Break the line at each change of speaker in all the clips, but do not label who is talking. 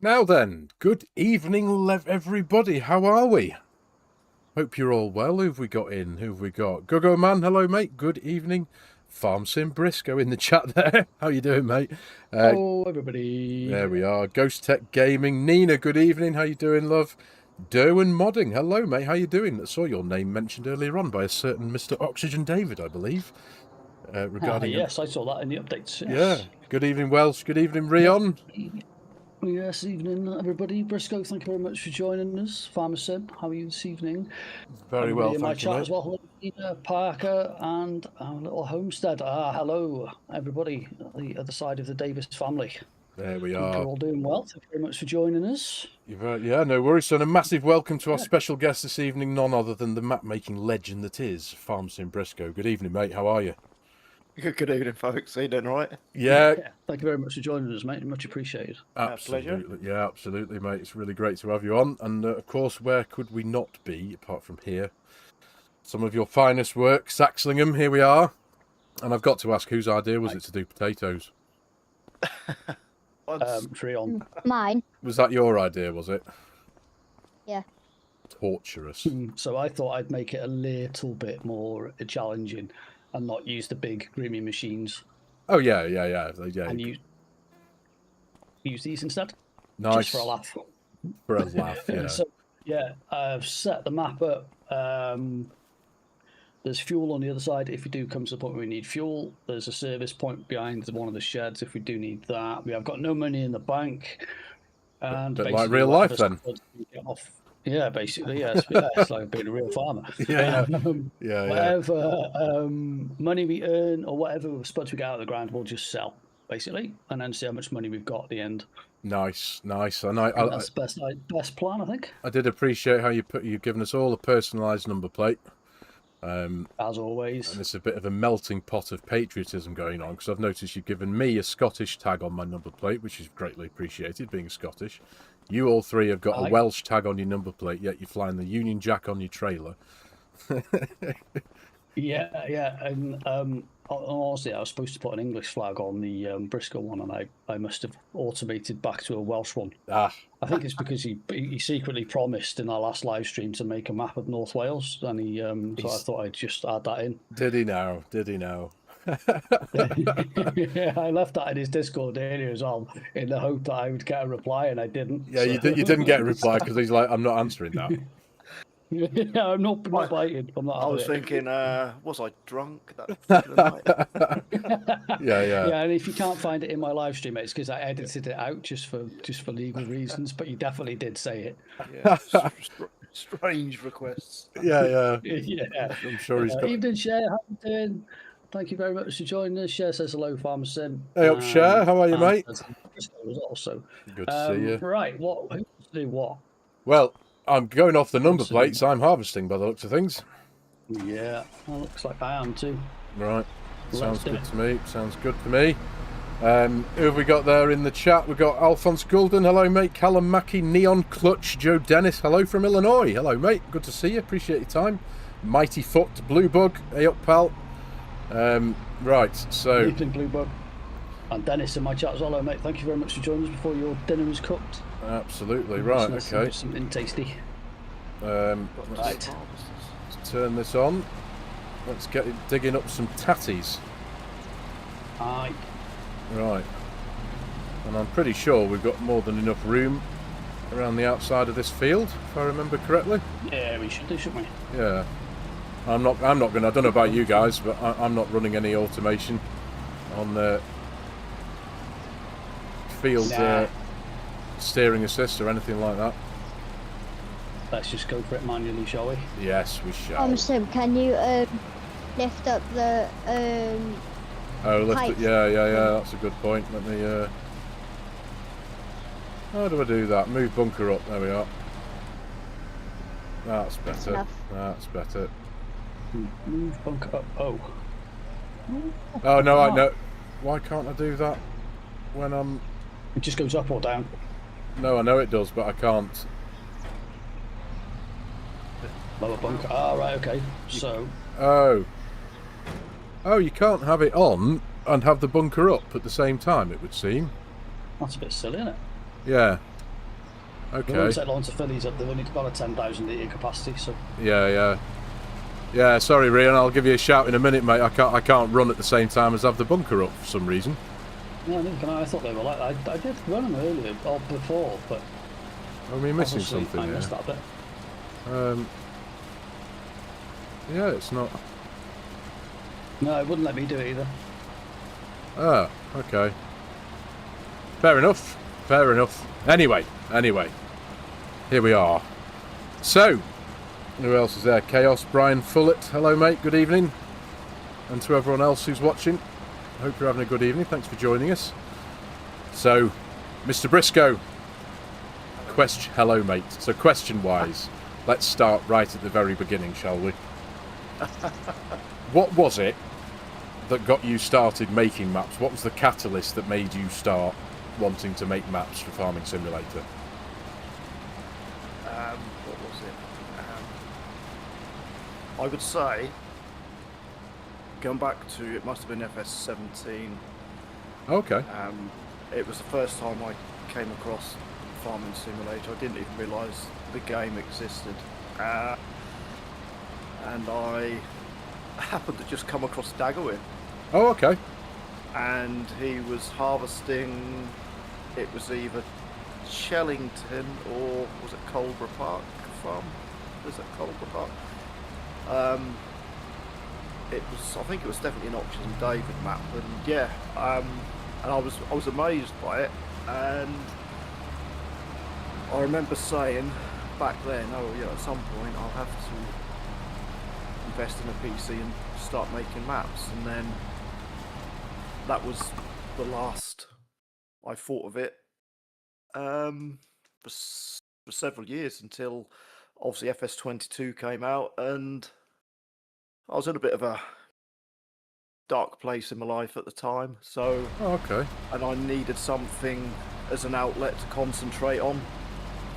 Now then, good evening, everybody. How are we? Hope you're all well. Who've we got in? Who've we got? Go Man, hello, mate. Good evening. Farm Sim Brisco in the chat there. How you doing, mate?
Hello, everybody.
There we are. Ghost Tech Gaming. Nina, good evening. How you doing, love? Derwin Modding. Hello, mate. How you doing? I saw your name mentioned earlier on by a certain Mr. Oxygen David, I believe. Regarding
yes, I saw that in the updates. Yes.
Yeah. Good evening, Welsh. Good evening, Rion.
Yes, evening, everybody. Brisco, thank you very much for joining us. FARMERSIM, how are you this evening?
Very
Everybody
well,
in my
thank you,
chat
mate.
as well. Hello, Peter, Parker, and our little homestead. Hello, everybody at the other side of the Davis family.
There we
Hope
are.
you're all doing well. Thank you very much for joining us.
Yeah, no worries. So, a massive welcome to our special guest this evening, none other than the map-making legend that is Farm Sim Brisco. Good evening, mate. How are you?
Good evening, folks. Are you doing all right?
Yeah.
Thank you very much for joining us, mate. Much appreciated.
Absolutely.
Pleasure.
Yeah, absolutely, mate. It's really great to have you on. And, of course, where could we not be, apart from here? Some of your finest work, Saxlingham, here we are. And I've got to ask, whose idea was it to do potatoes?
Freon.
Mine.
Was that your idea, was it?
Yeah.
Torturous.
So I thought I'd make it a little bit more challenging and not use the big grimy machines.
Oh, yeah.
And use these instead.
Nice.
Just for a laugh.
For a laugh, yeah.
So, yeah, I've set the map up. There's fuel on the other side. If we do come to the point where we need fuel, there's a service point behind one of the sheds if we do need that. We have got no money in the bank. And
but like real life, then.
Yeah, basically, yes. It's like being a real farmer.
Yeah.
Whatever money we earn or whatever spots we get out of the ground, we'll just sell, basically, and then see how much money we've got at the end.
Nice. And
that's the best plan, I think.
I did appreciate how you've given us all a personalised number plate.
As always.
And it's a bit of a melting pot of patriotism going on, because I've noticed you've given me a Scottish tag on my number plate, which is greatly appreciated, being Scottish. You all three have got a Welsh tag on your number plate, yet you're flying the Union Jack on your trailer.
Yeah, and honestly, I was supposed to put an English flag on the Brisco one, and I must have automated back to a Welsh one.
I
think it's because he secretly promised in our last live stream to make a map of North Wales, and so I thought I'd just add that in.
Did he now?
Yeah, I left that in his Discord earlier as well, in the hope that I would get a reply, and I didn't.
Yeah, so. You didn't get a reply because he's like, I'm not answering that.
Yeah, I'm not biting. I
was thinking, was I drunk that night?
Yeah.
And if you can't find it in my live stream, it's because I edited it out just for legal reasons. But you definitely did say it.
Yeah, strange requests.
Yeah.
I'm
sure he's got.
Evening, Cher. How you doing? Thank you very much for joining us. Cher says hello, Farm Sim.
Hey up, Cher. How are you, mate?
Also,
good to see you.
Right, who wants to do what?
Well, I'm going off the number plates. I'm harvesting by the looks of things.
Yeah, well, looks like I am too.
Right, sounds good to me. Sounds good to me. Who have we got there in the chat? We've got Alphonse Goulden. Hello, mate. Callum Mackey, Neon Clutch, Joe Dennis. Hello from Illinois. Hello, mate. Good to see you. Appreciate your time. Mighty Foot, Blue Bug. Hey up, pal. Right, so.
Evening, Blue Bug. And Dennis in my chat as well. Hello, mate. Thank you very much for joining us before your dinner is cooked.
Absolutely right. Okay.
Something tasty.
Let's turn this on. Let's get it digging up some tatties.
Aye.
Right. And I'm pretty sure we've got more than enough room around the outside of this field, if I remember correctly.
Yeah, we should do, shouldn't we?
Yeah. I'm not gonna. I don't know about you guys, but I'm not running any automation on the field. Steering assist or anything like that.
Let's just go for it manually, shall we?
Yes, we shall.
Sim, can you lift up the
oh, lift it. Yeah, that's a good point. Let me how do I do that? Move bunker up. There we are. That's better. That's better.
Move bunker up. Oh
no, I know. Why can't I do that when I'm...
It just goes up or down.
No, I know it does, but I can't.
Lower bunker. Right, okay. So.
Oh, you can't have it on and have the bunker up at the same time, it would seem.
That's a bit silly, isn't it?
Yeah.
It won't
Okay.
take long to fill these up. They've only got a 10,000 litre capacity, so
Yeah, sorry, Rian. I'll give you a shout in a minute, mate. I can't run at the same time as have the bunker up for some reason.
yeah, I thought they were like I did run them earlier or before, but
Are we missing
obviously
something
I
here?
missed that bit.
Yeah, it's not.
No, it wouldn't let me do it either.
Ah, okay. Fair enough. Fair enough. Anyway, here we are. So, who else is there? Chaos, Brian Fullett. Hello, mate. Good evening. And to everyone else who's watching, hope you're having a good evening. Thanks for joining us. So, Mr. Brisco. Hello, mate. So, question-wise, let's start right at the very beginning, shall we? What was it that got you started making maps? What was the catalyst that made you start wanting to make maps for Farming Simulator?
What was it? I would say, going back to, it must have been FS17.
Okay.
It was the first time I came across Farming Simulator. I didn't even realise the game existed. And I happened to just come across Daggerwin.
Oh, okay.
And he was harvesting, it was either Shellington or was it Colborough Park farm? Was it Colborough Park? It was, I think it was definitely an Oxford and David map, and yeah, and I was amazed by it, and I remember saying back then, oh yeah, at some point I'll have to invest in a PC and start making maps, and then that was the last I thought of it for several years, until obviously FS22 came out, and I was in a bit of a dark place in my life at the time, so
Okay.
and I needed something as an outlet to concentrate on.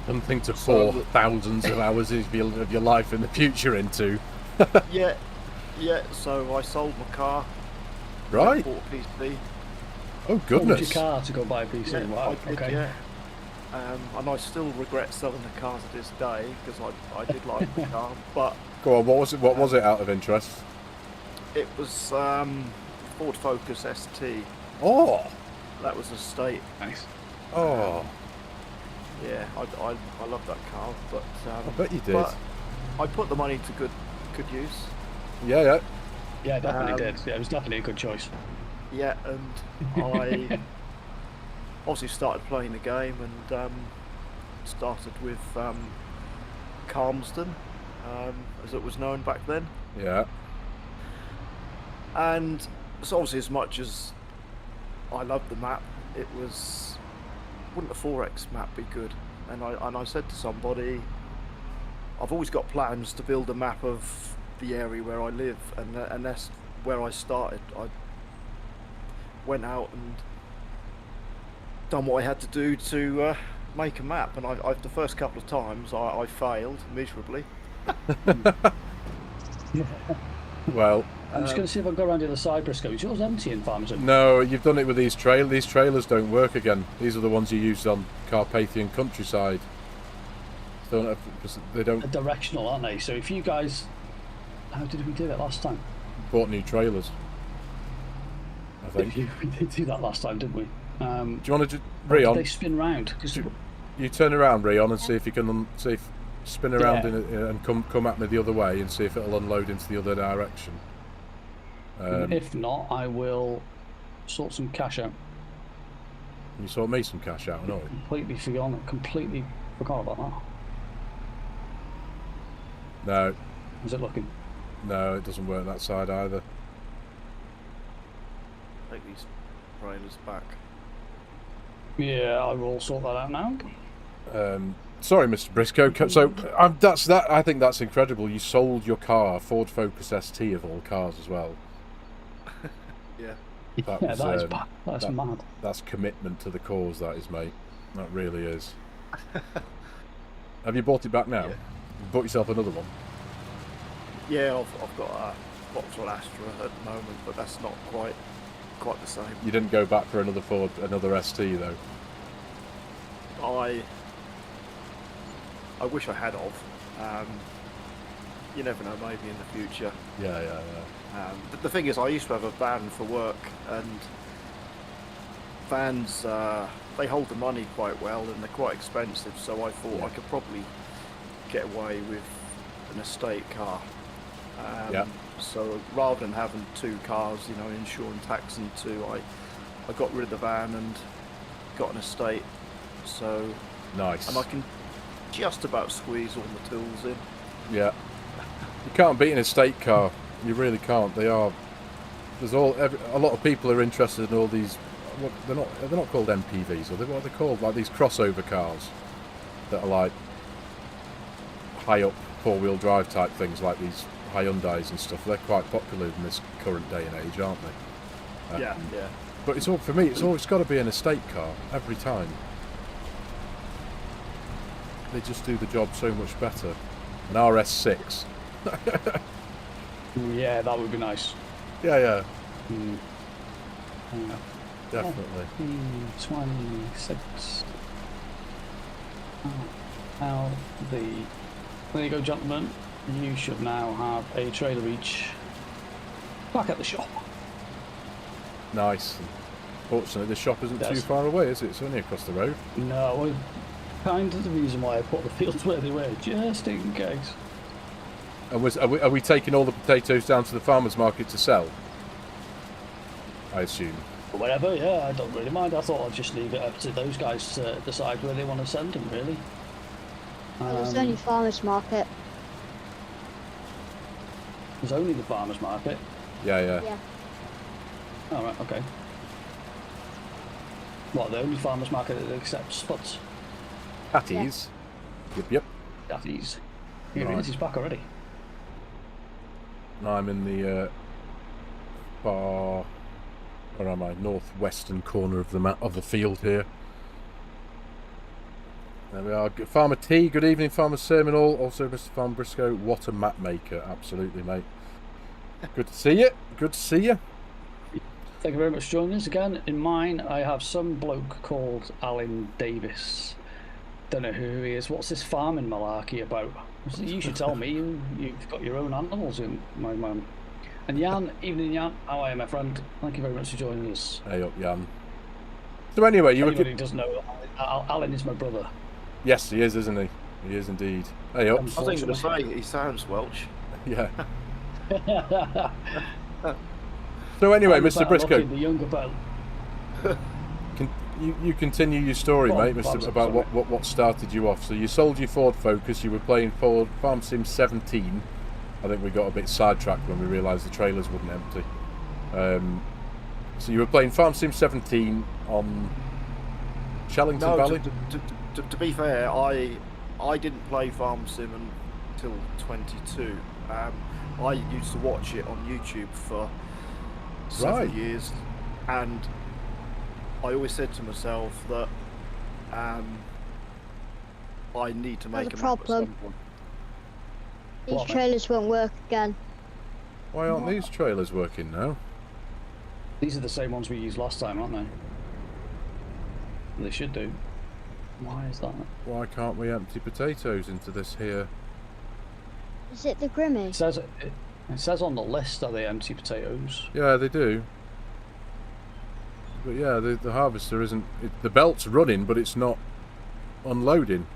Something to pour thousands of hours of your life in the future into.
yeah, so I sold my car,
Right.
bought a PC.
Oh,
Sold
goodness.
your car to go buy a PC.
Yeah,
Wow.
I did,
Okay.
yeah. And I still regret selling the car to this day, because I did like the car, but
Go on, what was it out of interest?
it was Ford Focus ST.
Oh!
That was a state.
Nice.
Oh,
Yeah, I love that car, but
I bet you did.
But I put the money to good use.
Yeah.
Yeah, definitely did. Yeah, it was definitely a good choice.
Yeah, and I obviously started playing the game, and started with Calmsden, as it was known back then.
Yeah.
And so obviously, as much as I loved the map, it was, wouldn't a 4X map be good? And I said to somebody, I've always got plans to build a map of the area where I live, and that's where I started. I went out and done what I had to do to make a map, and I the first couple of times I failed miserably.
Well,
I'm just going to see if I can go around the other side, Brisco. Is yours empty in FARMERSIM?
no, you've done it with these trailers. These trailers don't work again. These are the ones you used on Carpathian countryside. They
They're
don't
directional, aren't they? So if you guys... How did we do it last time?
bought new trailers, I think.
We did do that last time, didn't we?
Do you want to just
They
Rion?
spin round. Cause
You turn around, Rion, and see if you can spin around
Yeah.
and come at me the other way, and see if it'll unload into the other direction.
if not, I will sort some cash out.
You sort me some cash out, no?
Completely forgot about that.
No,
How's it looking?
no, it doesn't work that side either.
Take these trailers back.
Yeah, I will sort that out now.
Sorry, Mr. Brisco. So I think that's incredible. You sold your car, Ford Focus ST of all cars as well.
Yeah.
That
Yeah,
was,
that is bad. That's mad.
That's commitment to the cause, that is, mate. That really is. Have you bought it back now?
Yeah.
You bought yourself another one?
Yeah, I've got a Vauxhall Astra at the moment, but that's not quite the same.
You didn't go back for another ST though?
I wish I had of. You never know, maybe in the future.
Yeah.
The thing is, I used to have a van for work, and vans, they hold the money quite well, and they're quite expensive, so I thought I could probably get away with an estate car. So rather than having 2 cars, you know, insuring, taxing 2, I got rid of the van and got an estate. So
Nice.
and I can just about squeeze all the tools in.
Yeah. You can't beat an estate car. You really can't. They are. There's a lot of people are interested in all these. They're not called MPVs, or what are they called? Like these crossover cars that are like high up 4-wheel drive type things, like these Hyundais and stuff. They're quite popular in this current day and age, aren't they?
Yeah.
But it's all for me. It's always got to be an estate car every time. They just do the job so much better. An RS6.
Yeah, that would be nice.
Yeah.
Mm.
Definitely.
26. Now there you go, gentlemen. You should now have a trailer each back at the shop.
Nice. Fortunately, the shop isn't too far away, is it? It's only across the road.
No, well, kind of the reason why I put the fields where they were, just in case.
And are we taking all the potatoes down to the farmer's market to sell? I assume.
Or whatever, yeah, I don't really mind. I thought I'd just leave it up to those guys to decide where they want to send them, really.
It's only farmers market.
There's only the farmers market.
Yeah.
Oh, right, okay. What, the only farmers market that accepts spuds?
Patties. Yep.
Daddies. Here
Right.
he is, he's back already.
Now I'm in the far, where am I? Northwestern corner of the field here. There we are. Farmer T, good evening. Farmer Sim and all. Also Mr. Farm Brisco. What a map maker. Absolutely, mate. Good to see you. Good to see you.
Thank you very much for joining us again. In mine, I have some bloke called Alan Davis. Don't know who he is. What's this farming malarkey about? You should tell me. You've got your own animals in my man. And Jan, evening Jan. How are you, my friend? Thank you very much for joining us.
Hey up, Jan. So anyway,
Anybody doesn't know, Alan is my brother.
Yes, he is, isn't he? He is indeed. Hey up.
I was going to say, he sounds Welsh.
Yeah. So anyway, Mr. Brisco,
the younger bell.
you continue your story, mate, about
sorry.
what started you off. So you sold your Ford Focus, you were playing Ford Farm Sim 17. I think we got a bit sidetracked when we realised the trailers wouldn't empty. So you were playing Farm Sim 17 on Shellington Valley?
To be fair, I didn't play Farm Sim until 22. I used to watch it on YouTube for several years, and I always said to myself that I need to make a map at some point.
These trailers won't work again.
Why aren't these trailers working now?
These are the same ones we used last time, aren't they? They should do. Why is that?
Why can't we empty potatoes into this here?
Is it the Grimmy?
It says on the list, are they empty potatoes?
Yeah, they do. But yeah, the harvester isn't... the belt's running, but it's not unloading.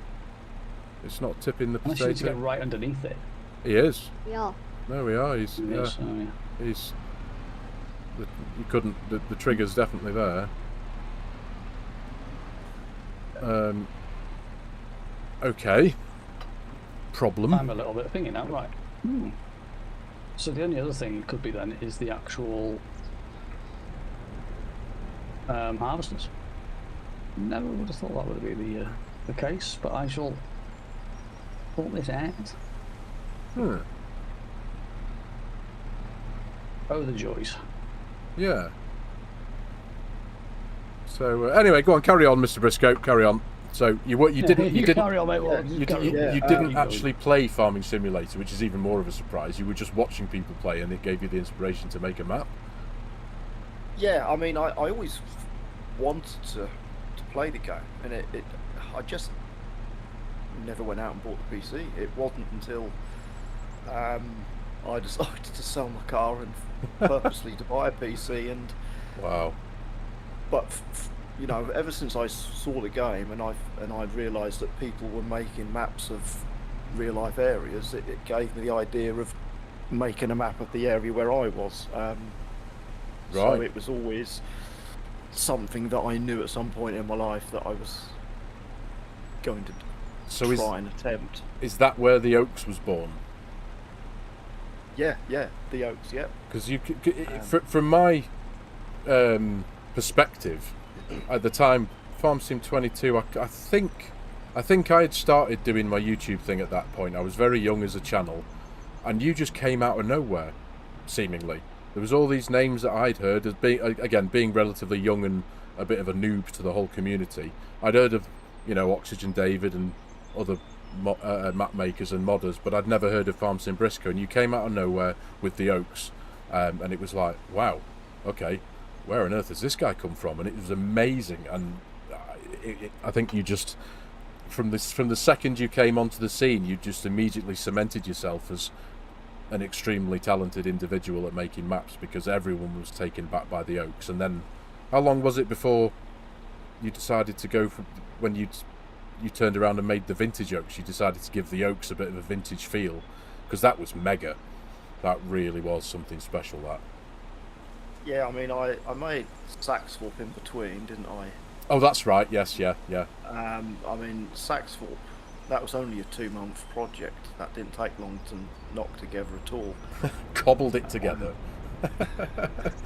It's not tipping the
Unless
potato.
you need to get right underneath it.
He is.
We are.
No, we are. He's...
It
yeah.
is, oh, yeah.
He's... You couldn't... The trigger's definitely there. Okay. Problem.
I'm a little bit thinking now, right. So the only other thing it could be then is the actual harvesters. Never would have thought that would be the case, but I shall sort this out. Oh, the joys.
Yeah. So anyway, go on, carry on, Mr. Brisco, carry on. So you didn't
carry on, mate. Well,
you didn't actually play Farming Simulator, which is even more of a surprise. You were just watching people play, and it gave you the inspiration to make a map.
Yeah, I mean, I always wanted to play the game, and I just never went out and bought the PC. It wasn't until I decided to sell my car and purposely to buy a PC. And
Wow.
but you know, ever since I saw the game and I realised that people were making maps of real life areas, it gave me the idea of making a map of the area where I was. So
Right.
it was always something that I knew at some point in my life that I was going to
So
try and attempt.
is that where the Oaks was born?
Yeah, the Oaks, yeah.
Because from my perspective, at the time, Farm Sim 22, I think I had started doing my YouTube thing at that point. I was very young as a channel, and you just came out of nowhere, seemingly. There was all these names that I'd heard as being relatively young and a bit of a noob to the whole community. I'd heard of, you know, Oxygen David and other map makers and modders, but I'd never heard of Farm Sim Brisco, and you came out of nowhere with the Oaks, and it was like, wow, okay, where on earth has this guy come from? And it was amazing. And I think you just, from the second you came onto the scene, you just immediately cemented yourself as an extremely talented individual at making maps, because everyone was taken back by the Oaks. And then, how long was it before you decided to go from, when you turned around and made the vintage Oaks, you decided to give the Oaks a bit of a vintage feel? Because that was mega. That really was something special, that.
Yeah, I mean, I made Saxthorpe in between, didn't I?
Oh, that's right. Yes, yeah.
I mean, Saxthorpe, that was only a 2-month project. That didn't take long to knock together at all.
Cobbled it together.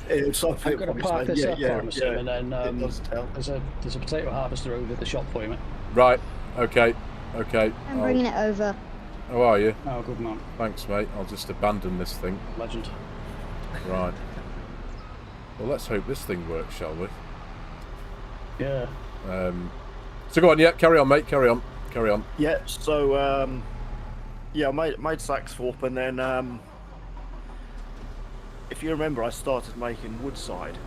It's
I'm going to park this up, FARMERSIM, and then
it does tell.
there's a potato harvester over the shop for you, mate.
Right. Okay.
I'm bringing it over.
How are you?
Oh, good man.
Thanks, mate. I'll just abandon this thing.
Legend.
Right. Well, let's hope this thing works, shall we?
Yeah.
So go on, yeah, carry on, mate, carry on.
Yeah, so, yeah, I made Saxthorpe, and then, if you remember, I started making Woodside.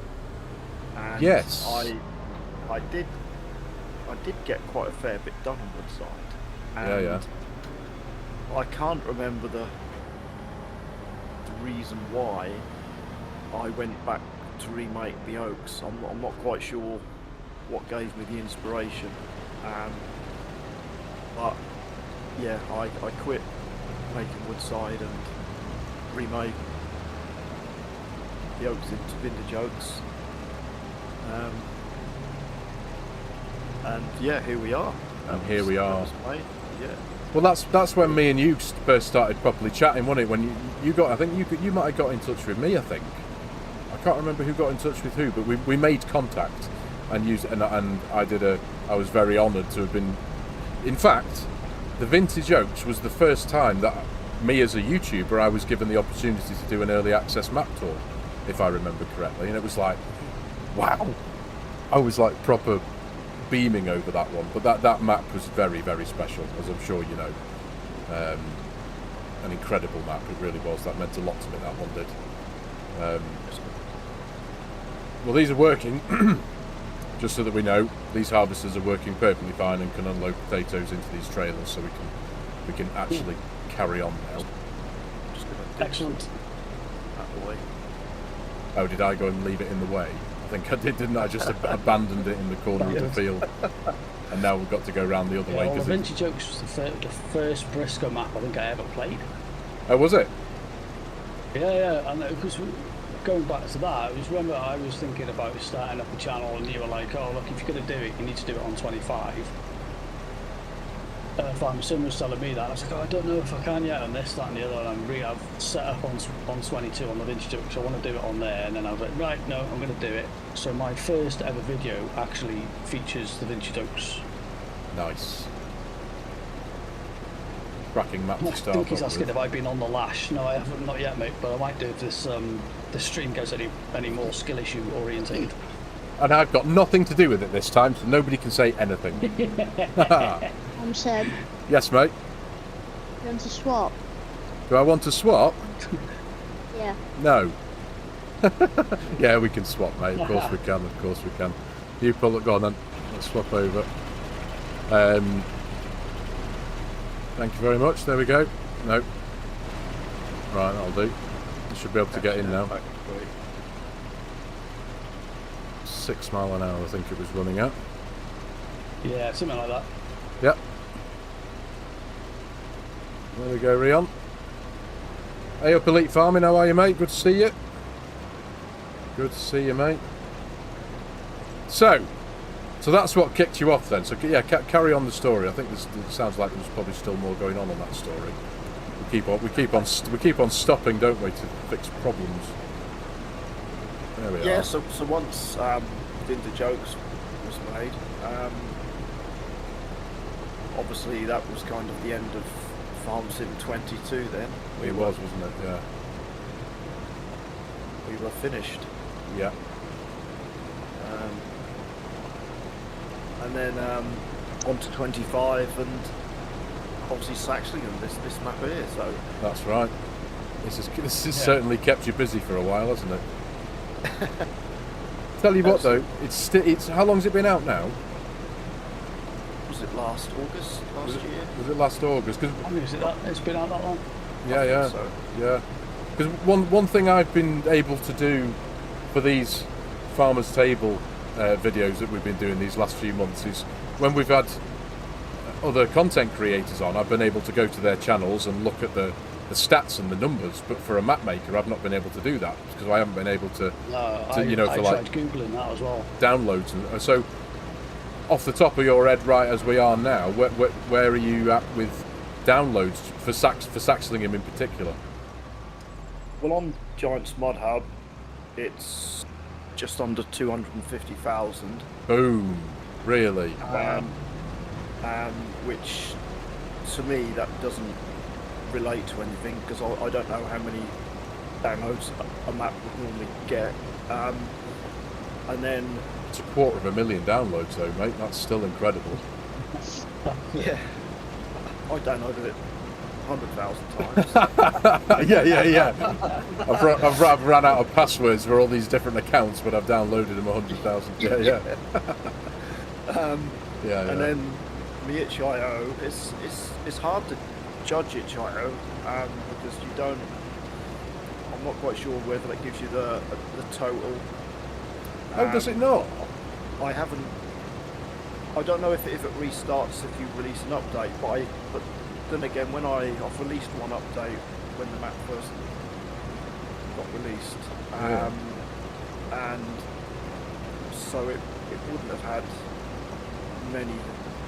And
Yes.
I did get quite a fair bit done on Woodside. And
Yeah.
I can't remember the reason why I went back to remake the Oaks. I'm not quite sure what gave me the inspiration. But yeah, I quit making Woodside and remade the Oaks into vintage Oaks. And yeah, here we are.
And here we are.
Yeah.
Well, that's when me and you first started properly chatting, wasn't it? When you got, I think you might have got in touch with me. I think I can't remember who got in touch with who, but we made contact and I was very honoured to have been. In fact, the Vintage Oaks was the first time that me as a YouTuber, I was given the opportunity to do an early access map tour, if I remember correctly, and it was like, wow, I was like proper beaming over that one. But that map was very, very special, as I'm sure you know. An incredible map, it really was. That meant a lot to me, that one did. Well, these are working. Just so that we know, these harvesters are working perfectly fine and can unload potatoes into these trailers, so we can actually carry on now.
Just gonna ditch
Excellent.
that away.
Oh, did I go and leave it in the way? I think I did, didn't I? Just abandoned it in the corner of the field, and now we've got to go around the other way.
Well,
Cause
Vintage Oaks was the first Brisco map I think I ever played.
Oh, was it?
Yeah, and because going back to that, I remember I was thinking about starting up a channel, and you were like, "Oh, look, if you're going to do it, you need to do it on 25." FARMERSIM was telling me that. I was like, "Oh, I don't know if I can yet on this, that, and the other." And I've set up on 22 on the Vintage Oaks, so I want to do it on there. And then I was like, "Right, no, I'm going to do it." So my first ever video actually features the Vintage Oaks.
Nice. Cracking map
I
to start
think he's
off
asking
with.
if I've been on the lash. No, I haven't, not yet, mate. But I might do if this stream goes any more skill issue orientated.
And I've got nothing to do with it this time, so nobody can say anything.
Seb,
Yes, mate.
you want to swap?
Do I want to swap?
Yeah.
No. Yeah, we can swap, mate. Of course we can. Of course we can. You pull it. Go on then. Let's swap over. Thank you very much. There we go. No. Right, that'll do. You should be able to get in now. 6 mile an hour, I think it was running at.
Yeah, something like that.
Yep. There we go, Rion. Hey up, Elite Farming, how are you, mate? Good to see you. Good to see you, mate. So that's what kicked you off then. So yeah, carry on the story. I think it sounds like there's probably still more going on that story. We keep on stopping, don't we, to fix problems. There we are.
Yeah. So once Dinda Jokes was made, obviously that was kind of the end of Farm Sim 22. Then
It was, wasn't it? Yeah.
We were finished.
Yeah.
And then on to 25, and obviously Saxlingham, this map here. So
That's right. This has certainly kept you busy for a while, hasn't it? Tell you what though, it's how long's it been out now?
was it last August last year?
Was it last August? Cause,
Is it that? It's been out that long?
yeah.
So.
Yeah. Because one thing I've been able to do for these Farmers Table videos that we've been doing these last few months is when we've had other content creators on, I've been able to go to their channels and look at the stats and the numbers. But for a map maker, I've not been able to do that because I haven't been able to
I tried googling that as well.
Downloads. And so, off the top of your head, right as we are now, where are you at with downloads for Saxlingham in particular?
Well, on Giants Mod Hub, it's just under 250,000.
Boom! Really?
Which, to me, that doesn't relate to anything because I don't know how many downloads a map would normally get. And then
it's 250,000 downloads, though, mate. That's still incredible.
Yeah, I downloaded it 100,000 times.
yeah. I've run out of passwords for all these different accounts, but I've downloaded them 100,000. Yeah.
And then the itch.io, it's hard to judge itch.io because you don't. I'm not quite sure whether it gives you the total.
Oh, does it not?
I don't know if it restarts if you release an update, but then again, I've released one update when the map first got released, and so it wouldn't have had many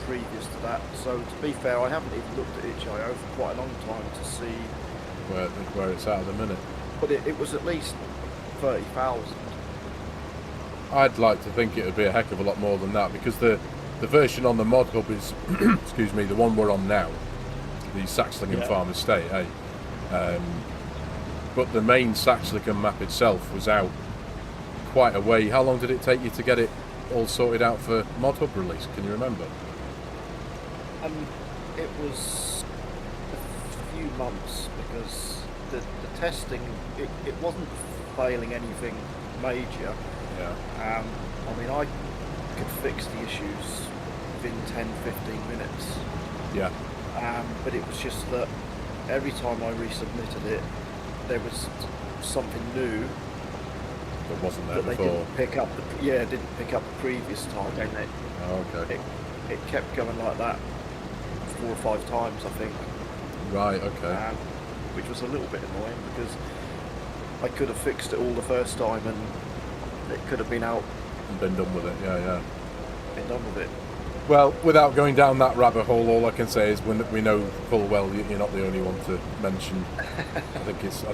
previous to that. So to be fair, I haven't even looked at itch.io for quite a long time to see
where it's at the minute.
But it was at least 30,000.
I'd like to think it would be a heck of a lot more than that because the version on the mod hub is, excuse me, the one we're on now, the Saxlingham Farm Estate, but the main Saxlingham map itself was out quite a way. How long did it take you to get it all sorted out for mod hub release? Can you remember?
It was a few months because the testing it wasn't failing anything major.
Yeah.
I mean, I could fix the issues within 10-15 minutes.
Yeah.
But it was just that every time I resubmitted it, there was something new
that wasn't there
that
before.
They didn't pick up. Didn't pick up the previous time.
Okay.
It kept going like that 4 or 5 times, I think.
Right. Okay.
Which was a little bit annoying because I could have fixed it all the first time and it could have been out
and been done with it. Yeah.
Been done with it.
Well, without going down that rabbit hole, all I can say is we know full well you're not the only one to mention. I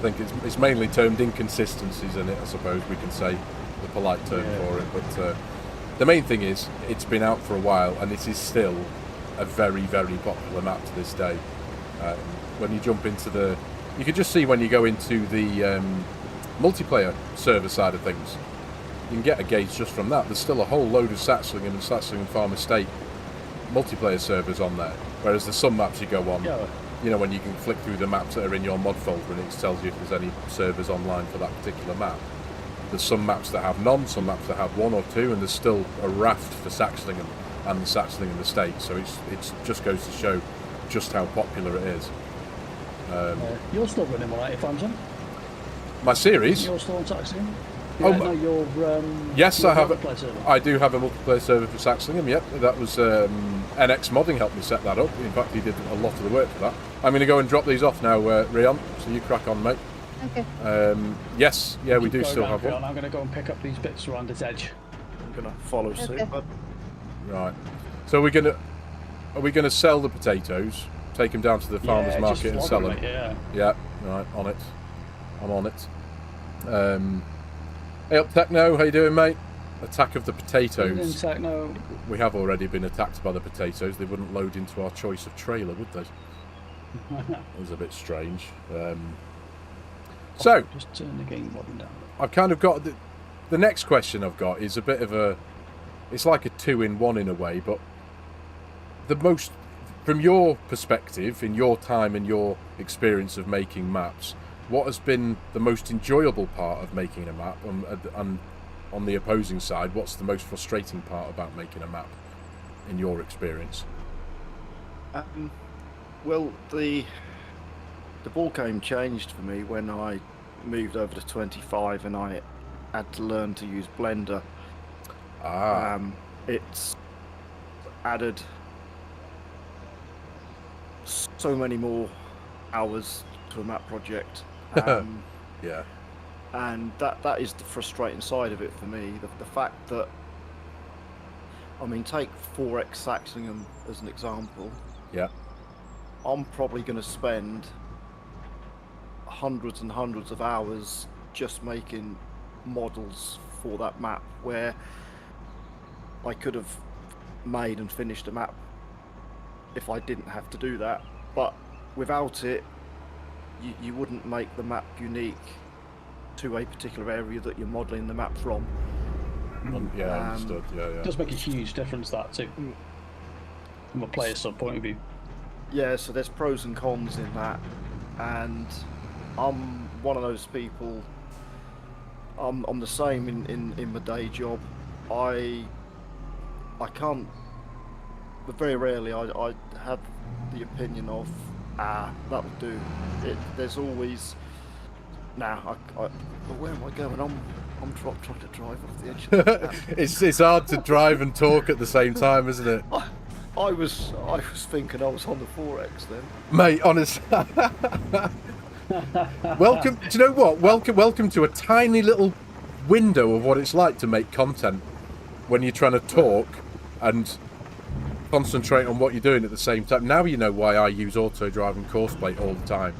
think it's mainly termed inconsistencies in it. I suppose we can say the polite term for it. But the main thing is it's been out for a while and it is still a very, very popular map to this day. When you jump into you can just see when you go into the multiplayer server side of things. You can get a gauge just from that. There's still a whole load of Saxlingham and Saxlingham Farm Estate multiplayer servers on there. Whereas there's some maps you go on, when you can flick through the maps that are in your mod folder and it tells you if there's any servers online for that particular map. There's some maps that have none, some maps that have 1 or 2, and there's still a raft for Saxlingham and the Saxlingham Estate. So it just goes to show just how popular it is.
You're still running one, aren't you, Farm Sim?
My series?
You're still on Saxlingham?
Oh,
Yeah, no, you're,
yes,
you're
I have.
multiplayer server.
I do have a multiplayer server for Saxlingham. Yep, that was NX Modding helped me set that up. In fact, he did a lot of the work for that. I'm going to go and drop these off now, Rion. So you crack on, mate.
Okay.
Yes, yeah, we do
Go
still
round,
have one.
Rion. I'm going to go and pick up these bits around its edge.
I'm gonna follow suit,
Okay.
but
Right. So are we gonna sell the potatoes, take them down to the farmers market and sell them?
Yeah.
Yeah. Right. On it. I'm on it. Hey up, Techno. How you doing, mate? Attack of the potatoes.
Techno.
We have already been attacked by the potatoes. They wouldn't load into our choice of trailer, would they? It was a bit strange. So
Just turn the game volume down.
I've kind of got the next question I've got is a bit of a, it's like a 2-in-1 in a way, but the most, from your perspective, in your time and your experience of making maps, what has been the most enjoyable part of making a map, and on the opposing side, what's the most frustrating part about making a map, in your experience?
well, the ball game changed for me when I moved over to 25 and I had to learn to use Blender. It's added so many more hours to a map project.
Yeah.
And that is the frustrating side of it for me. The fact that, I mean, take 4X Saxlingham as an example.
Yeah.
I'm probably going to spend hundreds and hundreds of hours just making models for that map, where I could have made and finished a map if I didn't have to do that. But without it, you wouldn't make the map unique to a particular area that you're modelling the map from.
Yeah, understood. Yeah, yeah.
It does make a huge difference, that too, from a player's point of view.
Yeah, so there's pros and cons in that, and I'm one of those people. I'm the same in my day job. I can't, but very rarely I have the opinion of that'll do. There's always but where am I going? I'm trying to drive off the edge of the map.
It's hard to drive and talk at the same time, isn't it?
I was thinking I was on the 4X then.
Mate, honestly. Welcome. Do you know what? Welcome to a tiny little window of what it's like to make content when you're trying to talk and concentrate on what you're doing at the same time. Now you know why I use auto drive and course plate all the time.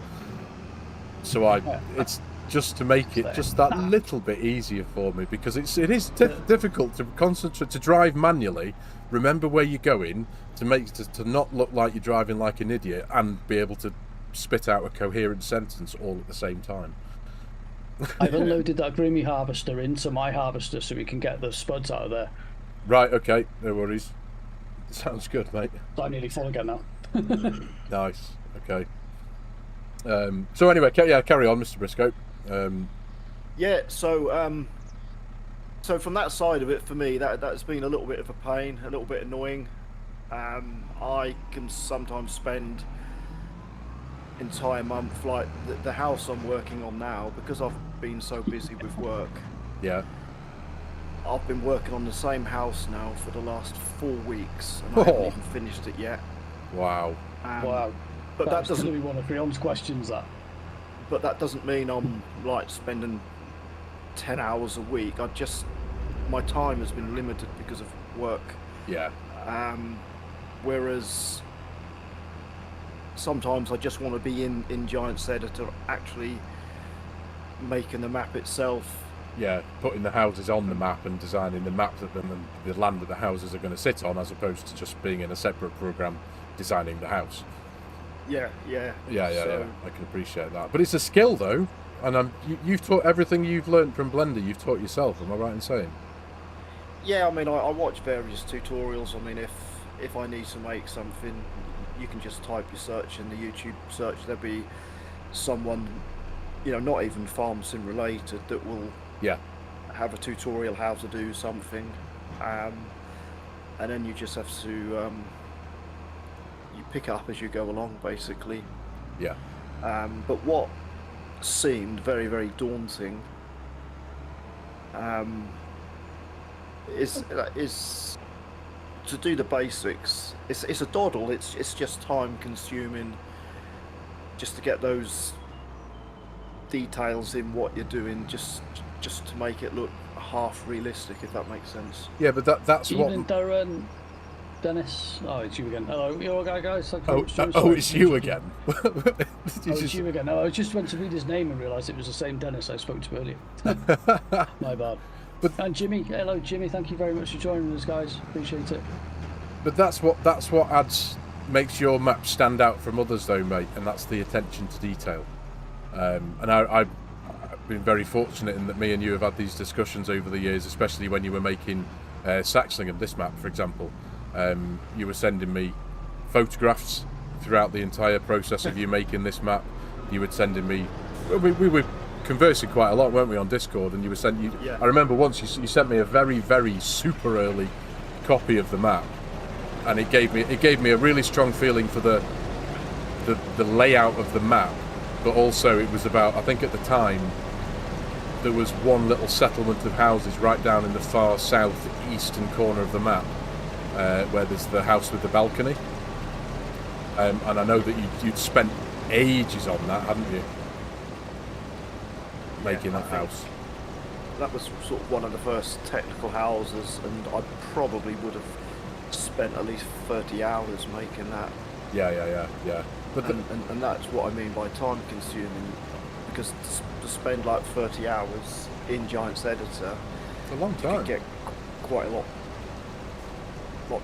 So it's just to make it just that little bit easier for me, because it is difficult to concentrate, to drive manually, remember where you're going, to not look like you're driving like an idiot, and be able to spit out a coherent sentence all at the same time.
I've unloaded that Groomy harvester into my harvester so we can get the spuds out of there.
Right, okay, no worries. Sounds good, mate.
So I'm nearly full again now.
Nice, okay. So anyway, carry on, Mr. Brisco.
Yeah, so from that side of it, for me, that's been a little bit of a pain, a little bit annoying. I can sometimes spend entire month, like the house I'm working on now, because I've been so busy with work.
Yeah.
I've been working on the same house now for the last 4 weeks, and I haven't even finished it yet.
Wow.
Wow.
But that
That's
doesn't
going to be one of Rion's questions, that.
But that doesn't mean I'm like spending 10 hours a week. My time has been limited because of work.
Yeah.
Whereas sometimes I just want to be in Giant's Editor actually making the map itself.
Yeah, putting the houses on the map and designing the map that the land that the houses are going to sit on, as opposed to just being in a separate program designing the house.
Yeah.
Yeah. I can appreciate that, but it's a skill though, and you've taught everything you've learned from Blender. You've taught yourself. Am I right in saying?
Yeah, I mean, I watch various tutorials. I mean, if I need to make something, you can just type your search in the YouTube search. There'll be someone, not even Farm Sim related, that will have a tutorial how to do something, and then you just have to you pick up as you go along, basically.
Yeah.
But what seemed very, very daunting is to do the basics. It's a doddle. It's just time consuming, just to get those details in what you're doing, just to make it look half realistic, if that makes sense.
Yeah, but that's
Evening,
what.
Darren, Dennis. Oh, it's you again. Hello, you all right, guys?
It's you again.
It's you again. No, I just went to read his name and realised it was the same Dennis I spoke to earlier. My bad. And Jimmy, hello Jimmy. Thank you very much for joining us, guys. Appreciate it.
But that's what makes your map stand out from others, though, mate. And that's the attention to detail. And I've been very fortunate in that me and you have had these discussions over the years, especially when you were making Saxlingham, this map, for example. You were sending me photographs throughout the entire process of you making this map. You were sending me. We were conversing quite a lot, weren't we, on Discord? And you were sending.
Yeah.
I remember once you sent me a very, very super early copy of the map, and it gave me a really strong feeling for the layout of the map. But also, it was about, I think at the time, there was one little settlement of houses right down in the far south-eastern corner of the map, where there's the house with the balcony. And I know that you'd spent ages on that, hadn't you? Making that house.
That was sort of one of the first technical houses, and I probably would have spent at least 30 hours making that.
Yeah. But
and that's what I mean by time consuming, because to spend like 30 hours in Giant's Editor,
it's a long time.
You can get quite a lot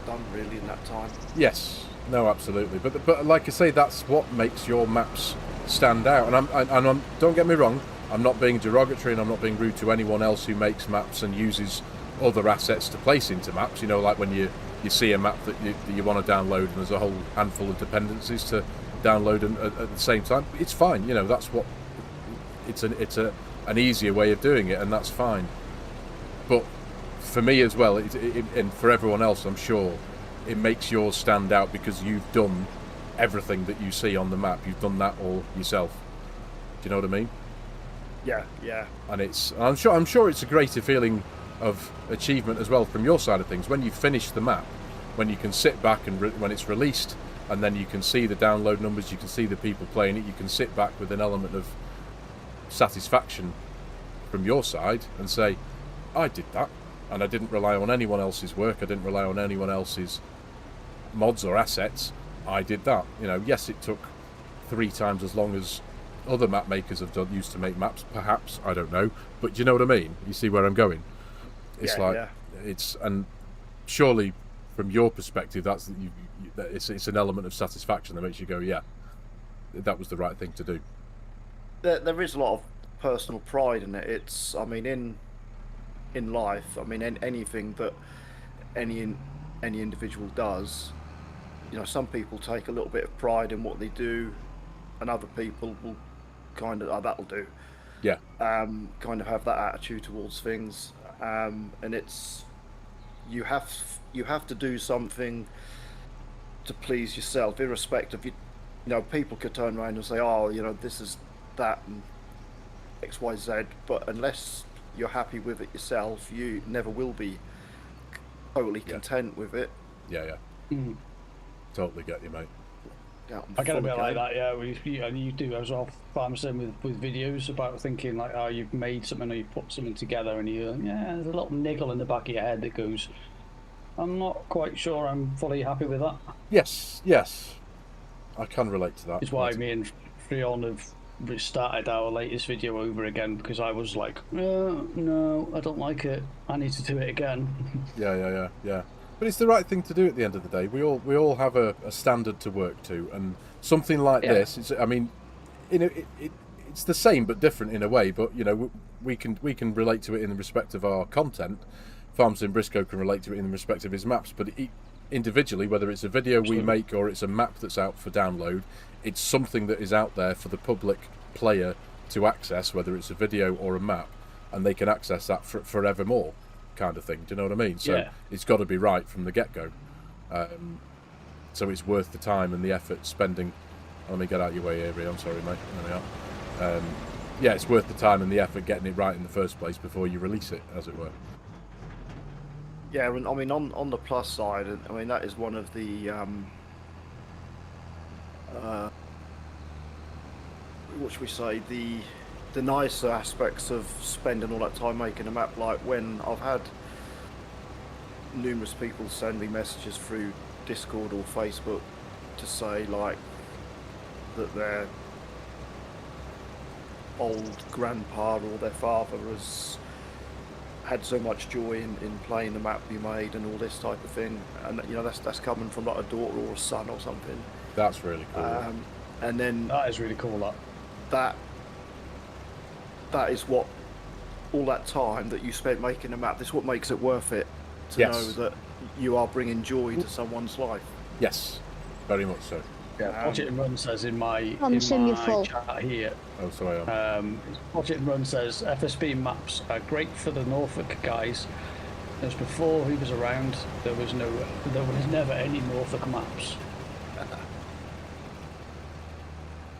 done really in that time.
Yes, no, absolutely. But like I say, that's what makes your maps stand out. And I'm don't get me wrong, I'm not being derogatory and I'm not being rude to anyone else who makes maps and uses other assets to place into maps. You know, like when you see a map that you want to download and there's a whole handful of dependencies to download at the same time. It's fine. You know, that's what it's an easier way of doing it, and that's fine. But for me as well, and for everyone else, I'm sure, it makes yours stand out because you've done everything that you see on the map. You've done that all yourself. Do you know what I mean?
Yeah.
And I'm sure it's a greater feeling of achievement as well from your side of things when you finish the map, when you can sit back and when it's released, and then you can see the download numbers, you can see the people playing it, you can sit back with an element of satisfaction from your side and say, I did that, and I didn't rely on anyone else's work, I didn't rely on anyone else's mods or assets, I did that. You know, yes, it took 3 times as long as other map makers have used to make maps, perhaps, I don't know, but do you know what I mean? You see where I'm going? It's and surely from your perspective, it's an element of satisfaction that makes you go, yeah, that was the right thing to do.
There is a lot of personal pride in it. It's, I mean, in life, I mean, anything that any individual does, you know, some people take a little bit of pride in what they do, and other people will kind of, that'll do.
Yeah.
Kind of have that attitude towards things, and it's you have to do something to please yourself, irrespective. You know, people could turn around and say, "Oh, you know, this is that and X, Y, Z," but unless you're happy with it yourself, you never will be totally content with it.
Yeah. Mm-hmm. Totally get you, mate.
I get a bit like that, yeah. And you do as well, FARMERSIM, with videos about thinking like, oh, you've made something or you've put something together, and there's a little niggle in the back of your head that goes, I'm not quite sure I'm fully happy with that.
Yes, I can relate to that.
It's why me and Freon have restarted our latest video over again, because I was like, no, I don't like it. I need to do it again.
Yeah. But it's the right thing to do at the end of the day. We all have a standard to work to, and something like this. I mean, it's the same but different in a way. But you know, we can relate to it in respect of our content. Farm Sim Brisco can relate to it in respect of his maps. But individually, whether it's a video we make or it's a map that's out for download, it's something that is out there for the public player to access, whether it's a video or a map, and they can access that forevermore. Kind of thing, do you know what I mean? So it's got to be right from the get-go. so it's worth the time and the effort spending. Let me get out your way here, I'm sorry, mate. There we are. Yeah, it's worth the time and the effort getting it right in the first place before you release it, as it were.
Yeah, and I mean, on the plus side, I mean, that is one of the what should we say, the nicer aspects of spending all that time making a map. Like when I've had numerous people send me messages through Discord or Facebook to say like that their old grandpa or their father has had so much joy in playing the map you made and all this type of thing, and you know that's coming from like a daughter or a son or something.
That's really cool.
And then
That is really cool.
That is what all that time that you spent making a map. This is what makes it worth it to
Yes.
know that you are bringing joy to someone's life.
Yes, very much so.
Yeah, Project and Run says in my
Sim, you're full.
chat here.
Oh, sorry.
Project and Run says FSB maps are great for the Norfolk guys. As before he was around, there was never any Norfolk maps.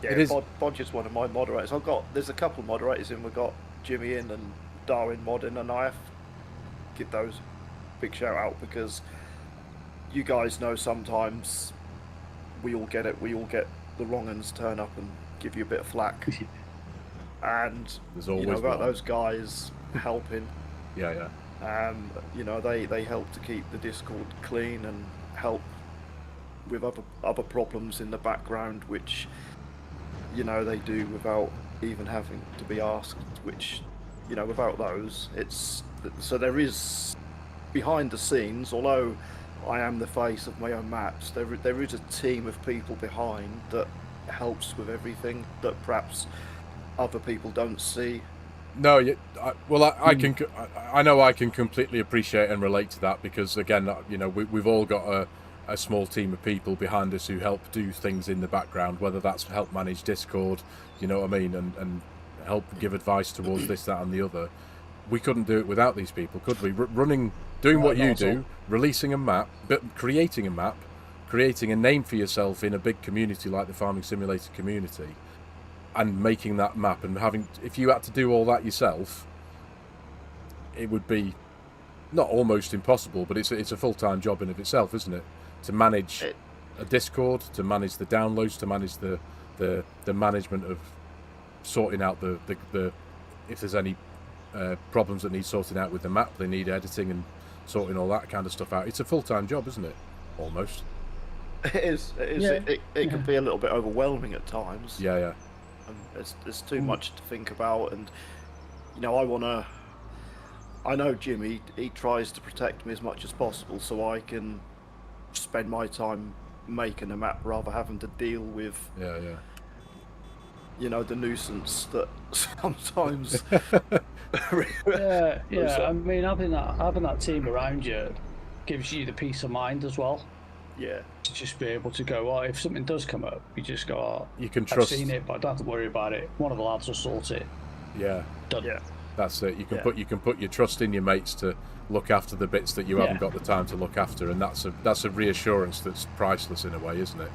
Yeah,
It is-
Bodge is one of my moderators. There's a couple of moderators in. We've got Jimmy in and Darwin Modding, and I have to give those a big shout out because you guys know sometimes we all get it. We all get the wrong uns turn up and give you a bit of flack. And
There's always
you know about
one.
those guys helping.
Yeah.
You know they help to keep the Discord clean and help with other problems in the background, which you know they do without even having to be asked. Which you know without those, it's so there is behind the scenes. Although I am the face of my own maps, there is a team of people behind that helps with everything that perhaps other people don't see.
No, I know I can completely appreciate and relate to that because again, you know, we've all got a small team of people behind us who help do things in the background, whether that's help manage Discord, you know what I mean, and help give advice towards this, that, and the other. We couldn't do it without these people, could we? Doing what you do, releasing a map, creating a map, creating a name for yourself in a big community like the Farming Simulator community, and making that map and if you had to do all that yourself, it would be not almost impossible, but it's a full-time job in of itself, isn't it? To manage a Discord, to manage the downloads, to manage the management of sorting out the if there's any problems that need sorting out with the map, they need editing and sorting all that kind of stuff out. It's a full-time job, isn't it? Almost.
It is.
Yeah.
It can be a little bit overwhelming at times.
Yeah.
There's too much to think about, and you know I know Jimmy, he tries to protect me as much as possible so I can spend my time making a map rather having to deal with you know the nuisance that sometimes
yeah. I mean, having that team around you gives you the peace of mind as well.
Yeah.
To just be able to go, oh, if something does come up, you just go, oh,
You can trust.
I've seen it, but I don't have to worry about it. One of the lads will sort it.
Yeah.
Done.
Yeah.
That's it. You can put your trust in your mates to look after the bits that you haven't got the time to look after, and that's a reassurance that's priceless in a way, isn't it?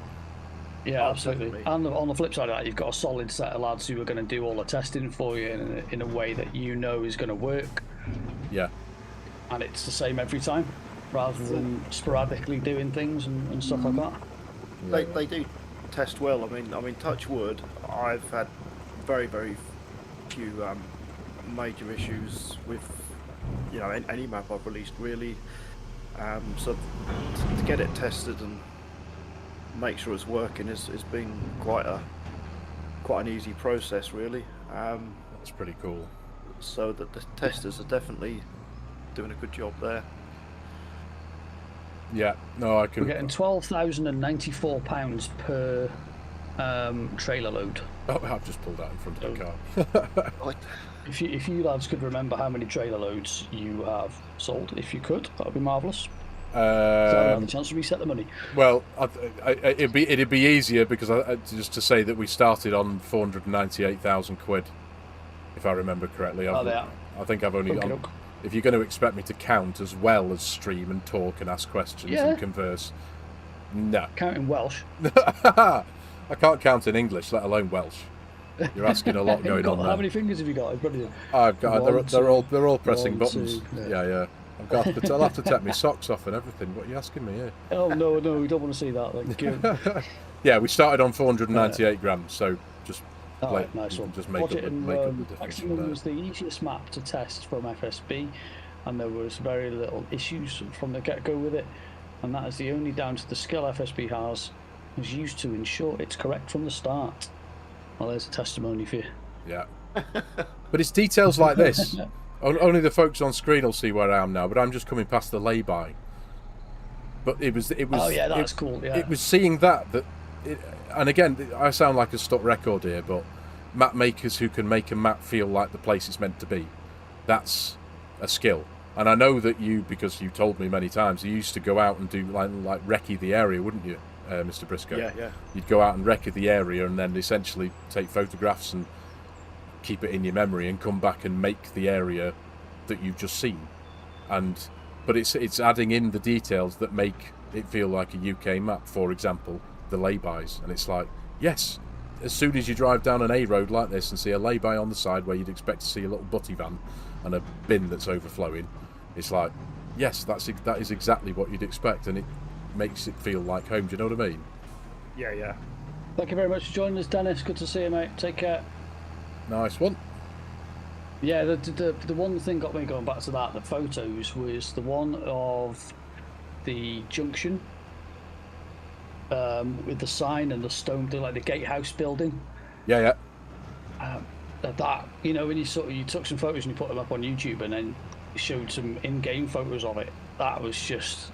Yeah,
Oh,
absolutely.
definitely.
And on the flip side of that, you've got a solid set of lads who are going to do all the testing for you in a way that you know is going to work,
Yeah.
and it's the same every time, rather than sporadically doing things and stuff like that.
They do test well. I mean, touch wood, I've had very, very few major issues with, you know, any map I've released really. So to get it tested and make sure it's working has been quite an easy process really.
That's pretty cool.
So that the testers are definitely doing a good job there.
Yeah. No, I can.
We're getting £12,094 per trailer load.
Oh, I've just pulled out in front of the car.
If you lads could remember how many trailer loads you have sold, if you could, that would be marvellous. So I don't have a chance to reset the money.
Well, it'd be easier because just to say that we started on 498,000 quid, if I remember correctly. I think I've only. If you're going to expect me to count as well as stream and talk and ask questions and converse, No.
Counting Welsh.
I can't count in English, let alone Welsh. You're asking a lot going on there.
How many fingers have you got? Brilliant.
I've got.
One,
They're all pressing
one,
buttons.
two,
Yeah. I'll have to take my socks off and everything. What are you asking me here?
Oh no, we don't want to see that. Thank you.
Yeah, we started on 498 grams, so just
Alright, nice one.
just make up the difference from
Saxlingham
there.
was the easiest map to test from FSB, and there was very little issues from the get-go with it, and that is the only down to the skill FSB has is used to ensure it's correct from the start. Well, there's a testimony for you.
Yeah. But it's details like this. Only the folks on screen will see where I am now, but I'm just coming past the lay-by. But it was.
Oh yeah, that's cool. Yeah.
It was seeing that. And again, I sound like a stuck record here, but map makers who can make a map feel like the place it's meant to be, that's a skill. And I know that you, because you told me many times, you used to go out and do like recce the area, wouldn't you, Mr. Brisco?
Yeah.
You'd go out and recce the area and then essentially take photographs and keep it in your memory and come back and make the area that you've just seen. But it's adding in the details that make it feel like a UK map. For example, the laybys, and it's like, yes, as soon as you drive down an A road like this and see a lay-by on the side where you'd expect to see a little butty van and a bin that's overflowing, it's like, yes, that is exactly what you'd expect, and it makes it feel like home. Do you know what I mean?
Yeah.
Thank you very much for joining us, Dennis. Good to see you, mate. Take care.
Nice one.
Yeah, the one thing got me going back to that, the photos, was the one of the junction with the sign and the stone, like the gatehouse building.
Yeah.
That, you know, when you took some photos and you put them up on YouTube and then showed some in-game photos of it, that was just,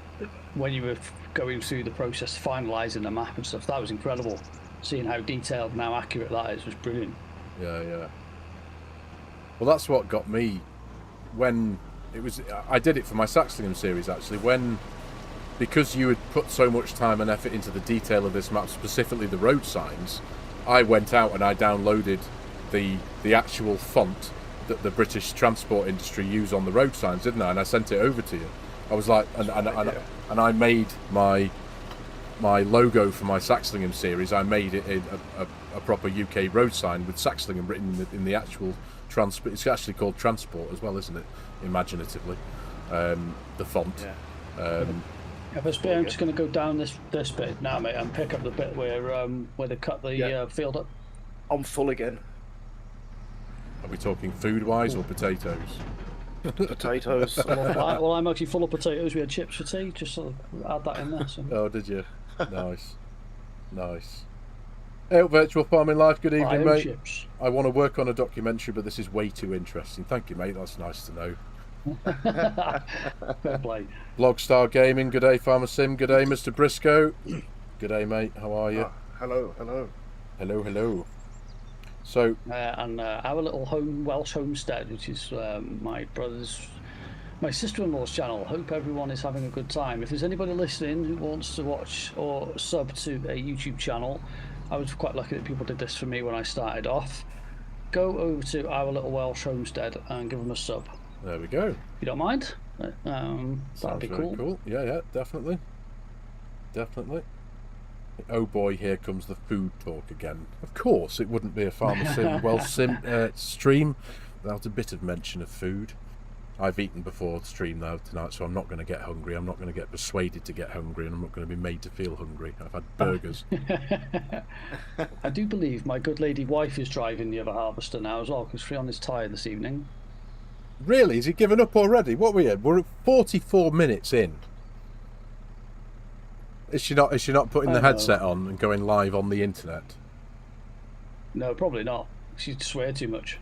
when you were going through the process of finalising the map and stuff, that was incredible. Seeing how detailed and how accurate that is was brilliant.
Yeah. Well, that's what got me when it was. I did it for my Saxlingham series actually. Because you had put so much time and effort into the detail of this map, specifically the road signs, I went out and I downloaded the actual font that the British transport industry use on the road signs, didn't I? And I sent it over to you. I was like, and I made my logo for my Saxlingham series. I made it in a proper UK road sign with Saxlingham written in the actual transport. It's actually called Transport as well, isn't it? Imaginatively, the font.
Yeah.
FSB, I'm just going to go down this bit now, mate, and pick up the bit where they cut the field up.
I'm full again.
Are we talking food-wise or potatoes?
Potatoes.
Well, I'm actually full of potatoes. We had chips for tea. Just sort of add that in there. So.
Oh, did you? Nice. Hey, Virtual Farming Life. Good evening, mate.
Chips.
I want to work on a documentary, but this is way too interesting. Thank you, mate. That's nice to know.
Fair play.
Blogstar Gaming. Good day, Farmer Sim. Good day, Mr. Brisco. Good day, mate. How are you?
Hello.
So,
and our little Welsh homestead, which is my sister-in-law's channel. Hope everyone is having a good time. If there's anybody listening who wants to watch or sub to a YouTube channel, I was quite lucky that people did this for me when I started off. Go over to our little Welsh homestead and give them a sub.
there we go.
If you don't mind, that'd be
very cool. Yeah, definitely. Oh boy, here comes the food talk again. Of course, it wouldn't be a Farmer Sim stream without a bit of mention of food. I've eaten before the stream though tonight, so I'm not going to get hungry. I'm not going to get persuaded to get hungry, and I'm not going to be made to feel hungry. I've had burgers.
I do believe my good lady wife is driving the other harvester now as well, because she's on his tyre this evening.
Really? Is he given up already? What we had? We're at 44 minutes in. Is she not putting the headset on and going live on the internet?
No, probably not. She'd swear too much.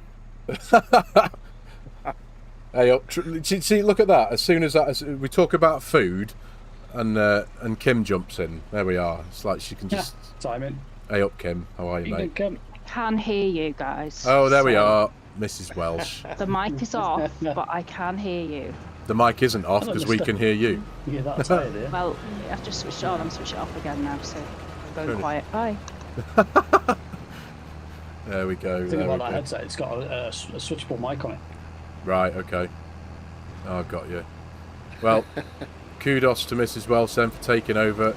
Hey, see, look at that. As soon as we talk about food, and Kim jumps in. There we are. It's like she can just
timing.
Hey up, Kim. How are you, mate?
Kim?
Can hear you guys.
Oh, there we are, Mrs. Welsh.
The mic is off, but I can hear you.
The mic isn't off because we can hear you.
Yeah, that's tired, yeah.
Well, I've just switched it on. I'm switching it off again now, so I'm going quiet. Bye.
There we go.
The thing about that headset, it's got a switchable mic on it.
Right, okay. Oh, got you. Well, kudos to Mrs. Welsh then for taking over.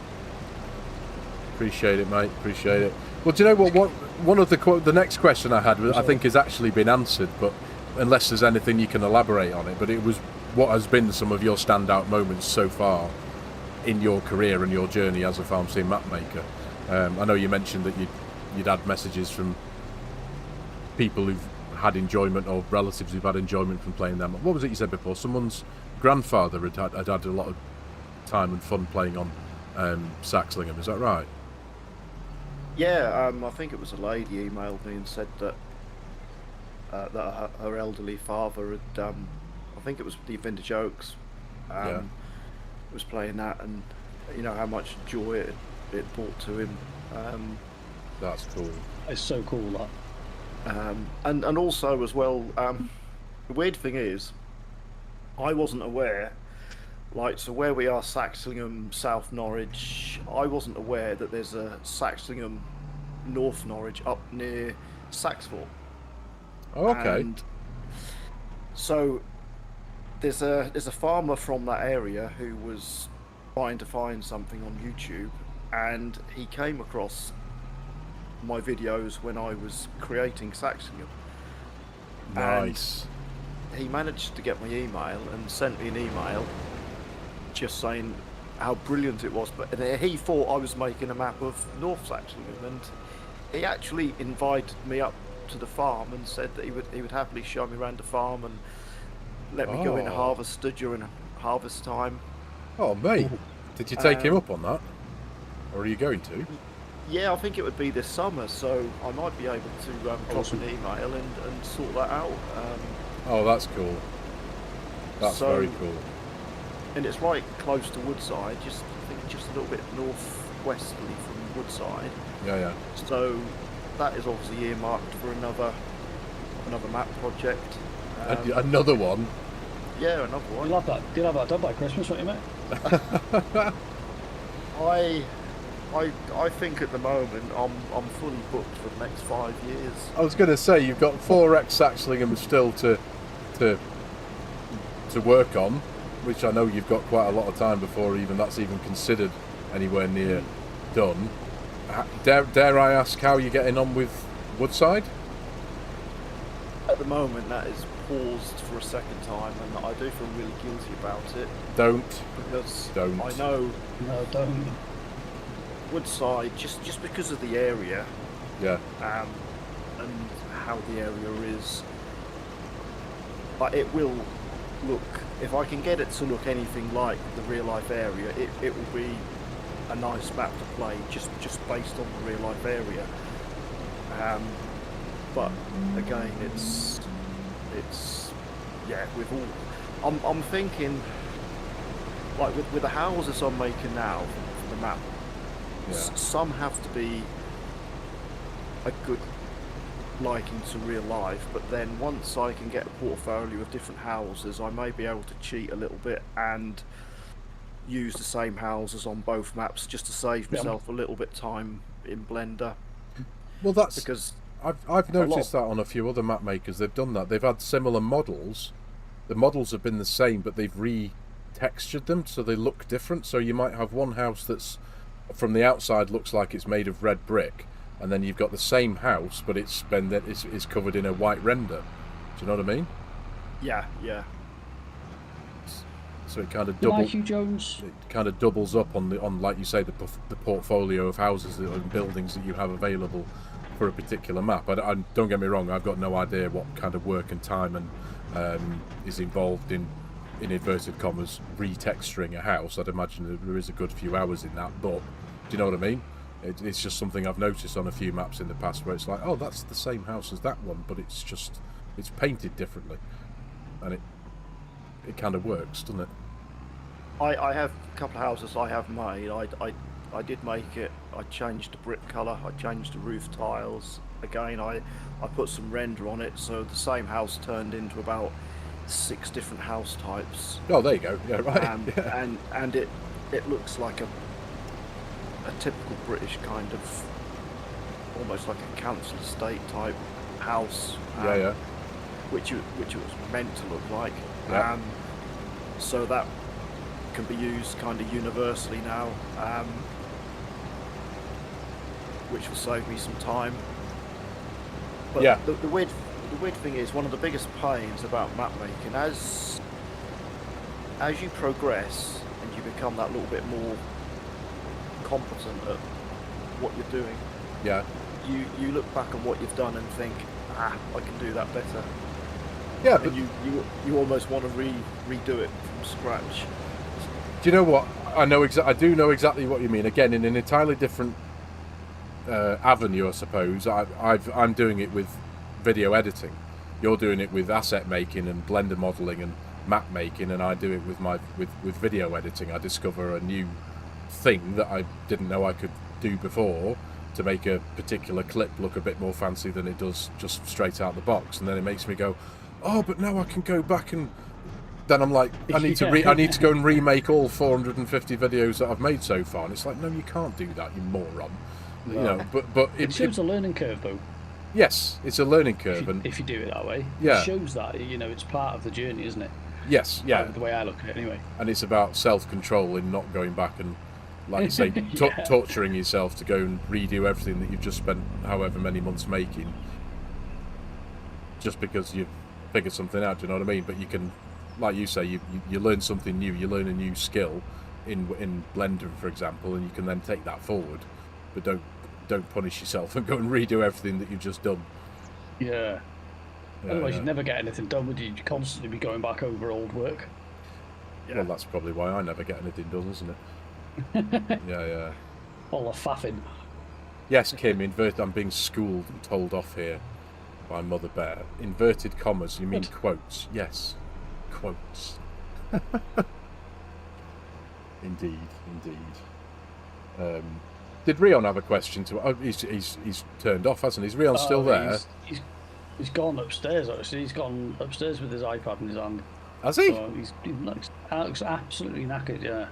Appreciate it, mate. Appreciate it. Well, do you know what? One of the next question I had, I think, has actually been answered, but unless there's anything you can elaborate on it, but it was what has been some of your standout moments so far in your career and your journey as a Farm Sim map maker. I know you mentioned that you'd had messages from people who've had enjoyment or relatives who've had enjoyment from playing them. What was it you said before? Someone's grandfather had had a lot of time and fun playing on Saxlingham. Is that right?
Yeah, I think it was a lady emailed me and said that that her elderly father had, I think it was the Vintage Oaks, was playing that, and you know how much joy it brought to him.
That's cool.
It's so cool, that.
And also as well, the weird thing is, I wasn't aware, like, so where we are, Saxlingham, South Norwich, I wasn't aware that there's a Saxlingham, North Norwich up near Saxford.
Oh, okay.
And so there's a farmer from that area who was trying to find something on YouTube, and he came across my videos when I was creating Saxlingham.
Nice.
And he managed to get my email and sent me an email just saying how brilliant it was, but he thought I was making a map of North Saxlingham, and he actually invited me up to the farm and said that he would happily show me around the farm and let me go in harvester during harvest time.
Oh, mate, did you take him up on that, or are you going to?
Yeah, I think it would be this summer, so I might be able to drop an email and sort that out.
Oh, that's cool. That's very cool.
And it's right close to Woodside, I think just a little bit northwesterly from Woodside.
Yeah.
So that is obviously earmarked for another map project.
Another one?
Yeah, another one.
You'll have that done by Christmas, won't you, mate?
I think at the moment I'm fully booked for the next 5 years.
I was going to say, you've got 4X Saxlingham still to work on, which I know you've got quite a lot of time before that's even considered anywhere near done. Dare I ask how you're getting on with Woodside?
At the moment, that is paused for a second time, and I do feel really guilty about it.
Don't.
I know.
No, don't.
Woodside, just because of the area.
Yeah.
And how the area is. But it will look, if I can get it to look anything like the real life area, it will be a nice map to play just based on the real life area. But again, it's yeah, with all I'm thinking, like with the houses I'm making now for the map, some have to be a good liking to real life, but then once I can get a portfolio of different houses, I may be able to cheat a little bit and use the same houses on both maps just to save myself a little bit time in Blender. Well, that's because I've noticed that on a few other map makers. They've done that. They've had similar models. The models have been the same, but they've re-textured them so they look different. So you might have one house that's from the outside looks like it's made of red brick, and then you've got the same house, but it's covered in a white render. Do you know what I mean? Yeah. So it kind of doubles up on like you say the portfolio of houses and buildings that you have available for a particular map. I don't get me wrong, I've got no idea what kind of work and time and is involved in inverted commas retexturing a house. I'd imagine that there is a good few hours in that, but do you know what I mean? It's just something I've noticed on a few maps in the past where it's like, oh, that's the same house as that one, but it's painted differently, and it kind of works, doesn't it? I have a couple of houses I have made. I did make it. I changed the brick colour. I changed the roof tiles. Again, I put some render on it, so the same house turned into about 6 different house types.
Oh, there you go. Yeah, right.
And it looks like a typical British kind of, almost like a council estate type house. Which it was meant to look like.
Yeah.
So that can be used kind of universally now. which will save me some time. But
Yeah.
the weird thing is, one of the biggest pains about map making, as you progress and you become that little bit more competent at what you're doing,
Yeah.
you look back at what you've done and think, I can do that better.
Yeah, but
And you almost want to redo it from scratch.
do you know what? I do know exactly what you mean. Again, in an entirely different avenue, I suppose. I'm doing it with video editing. You're doing it with asset making and blender modeling and map making, and I do it with video editing. I discover a new thing that I didn't know I could do before to make a particular clip look a bit more fancy than it does just straight out the box, and then it makes me go, oh, but now I can go back, and then I'm like, I need to go and remake all 450 videos that I've made so far, and it's like, no, you can't do that, you moron. You know, but
it shows a learning curve, though.
Yes, it's a learning curve, and
if you do it that way,
yeah,
it shows that, you know, it's part of the journey, isn't it?
Yes, yeah.
The way I look at it, anyway.
And it's about self-control in not going back and, like you say, torturing yourself to go and redo everything that you've just spent however many months making, just because you've figured something out. Do you know what I mean? But you can, like you say, you learn something new. You learn a new skill in Blender, for example, and you can then take that forward. But don't punish yourself and go and redo everything that you've just done.
Yeah. Otherwise, you'd never get anything done, would you? You'd constantly be going back over old work.
Yeah.
Well, that's probably why I never get anything done, isn't it? Yeah.
All the faffing.
Yes, Kim, I'm being schooled and told off here by Mother Bear. Inverted commas, you mean quotes? Yes, quotes. Indeed. Did Rion have a question to? Oh, he's turned off, hasn't he? Is Rion still there?
He's gone upstairs. Actually, he's gone upstairs with his iPad in his hand.
Has he?
So he looks absolutely knackered. Yeah.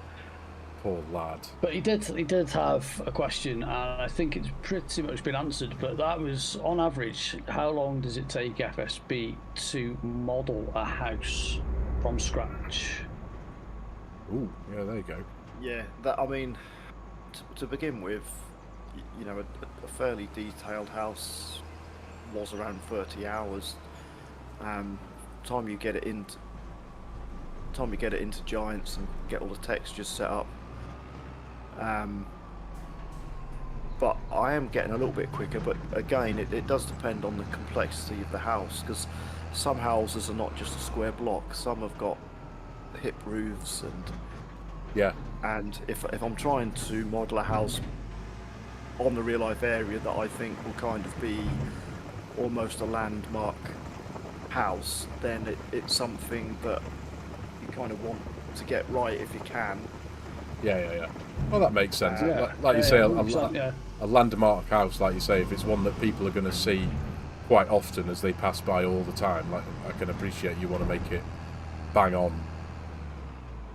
Poor lad.
But he did have a question, and I think it's pretty much been answered. But that was, on average, how long does it take FSB to model a house from scratch?
Ooh, yeah, there you go.
Yeah, I mean, to begin with, you know, a fairly detailed house was around 30 hours. Time you get it into Giants and get all the textures set up. But I am getting a little bit quicker, but again, it does depend on the complexity of the house, because some houses are not just a square block, some have got hip roofs, and if I'm trying to model a house on the real life area that I think will kind of be almost a landmark house, then it's something that you kind of want to get right if you can.
Yeah. Well, that makes sense. Like you say, a landmark house, like you say, if it's one that people are going to see quite often as they pass by all the time, like I can appreciate you want to make it bang on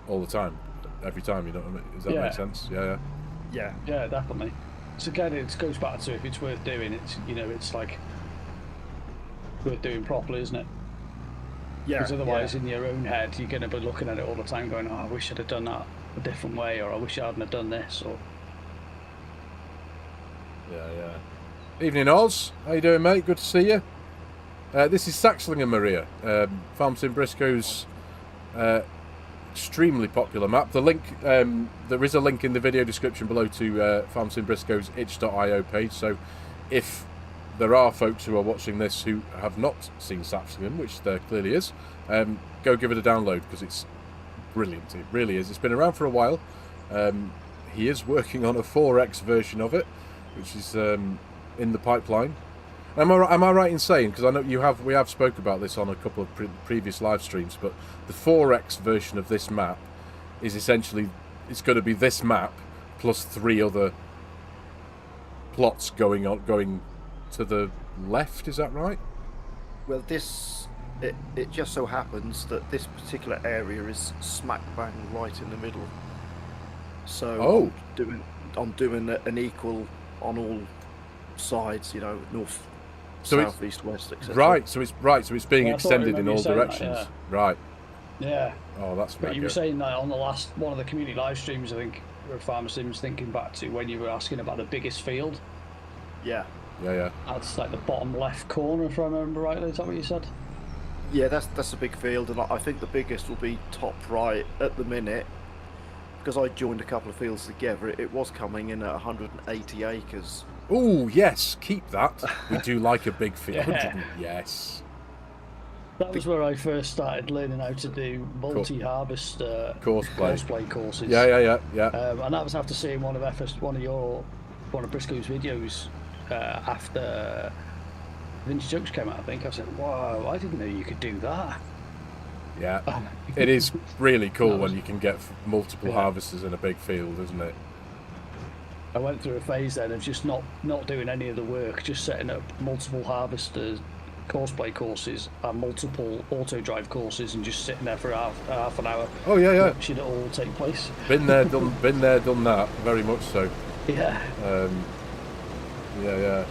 all the time, every time. You know what I mean? Does that make sense? Yeah,
definitely. So again, it goes back to, if it's worth doing, it's like worth doing properly, isn't it?
Yeah.
Because otherwise, in your own head, you're going to be looking at it all the time, going, "Oh, I wish I'd have done that a different way," or "I wish I hadn't have done this," or.
Yeah. Evening, Oz. How you doing, mate? Good to see you. This is Saxlingham, Maria. Farm Sim Brisco's extremely popular map. The link, there is a link in the video description below to Farm Sim Brisco's itch.io page. So, if there are folks who are watching this who have not seen Saxlingham, which there clearly is, go give it a download, because it's brilliant. It really is. It's been around for a while. He is working on a 4X version of it, which is in the pipeline. Am I right in saying, because I know we have spoke about this on a couple of previous live streams, but the 4X version of this map is essentially, it's going to be this map plus 3 other plots going to the left. Is that right?
Well, it just so happens that this particular area is smack bang right in the middle. So I'm doing an equal on all sides, you know, north, south, east, west, etc.
Right, so it's being extended in all directions.
That,
right.
Yeah.
Oh, that's right.
But you were saying that on the last one of the community live streams, I think, where FARMERSIM's thinking back to when you were asking about the biggest field.
Yeah.
Yeah.
That's like the bottom left corner, if I remember rightly. Is that what you said?
Yeah, that's a big field, and I think the biggest will be top right at the minute. Because I joined a couple of fields together, it was coming in at 180 acres.
Oh, yes, keep that. We do like a big field.
Yeah.
Yes.
That was where I first started learning how to do multi-harvest courseplay courses.
Yeah.
And that was after seeing one of Briscoe's videos after Vintage Oaks came out. I think I said, "Wow, I didn't know you could do that."
Yeah, it is really cool when you can get multiple harvesters in a big field, isn't it?
I went through a phase then of just not doing any of the work, just setting up multiple harvesters courseplay courses and multiple auto drive courses, and just sitting there for half an hour.
Oh yeah.
Watching it all take place.
Been there, done that. Very much so.
Yeah.
Yeah.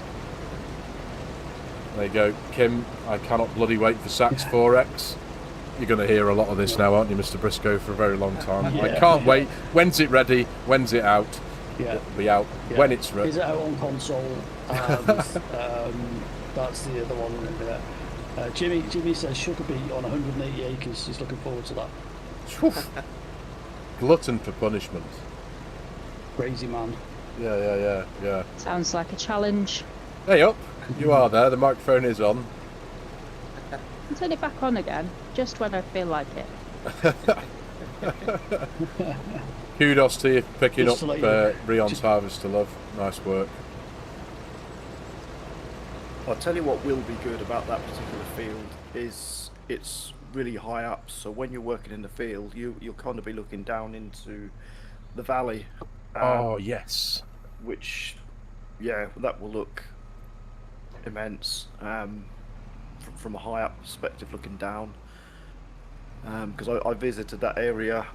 There you go, Kim. I cannot bloody wait for Sax 4X. You're going to hear a lot of this now, aren't you, Mr. Briscoe, for a very long time. I can't wait. When's it ready? When's it out?
Yeah.
It'll be out when it's ready.
Is it out on console? And that's the other one. Jimmy says Sugar Beet on 180 acres. He's looking forward to that.
Glutton for punishment.
Crazy man.
Yeah.
Sounds like a challenge.
Hey up, you are there. The microphone is on.
I'll turn it back on again, just when I feel like it.
Kudos to you for picking
Just
up
to let
Rion's Harvester, love. Nice work.
I'll tell you what will be good about that particular field is it's really high up, so when you're working in the field, you'll kind of be looking down into the valley.
Oh, yes.
Which, yeah, that will look immense from a high up perspective looking down. Because I visited that area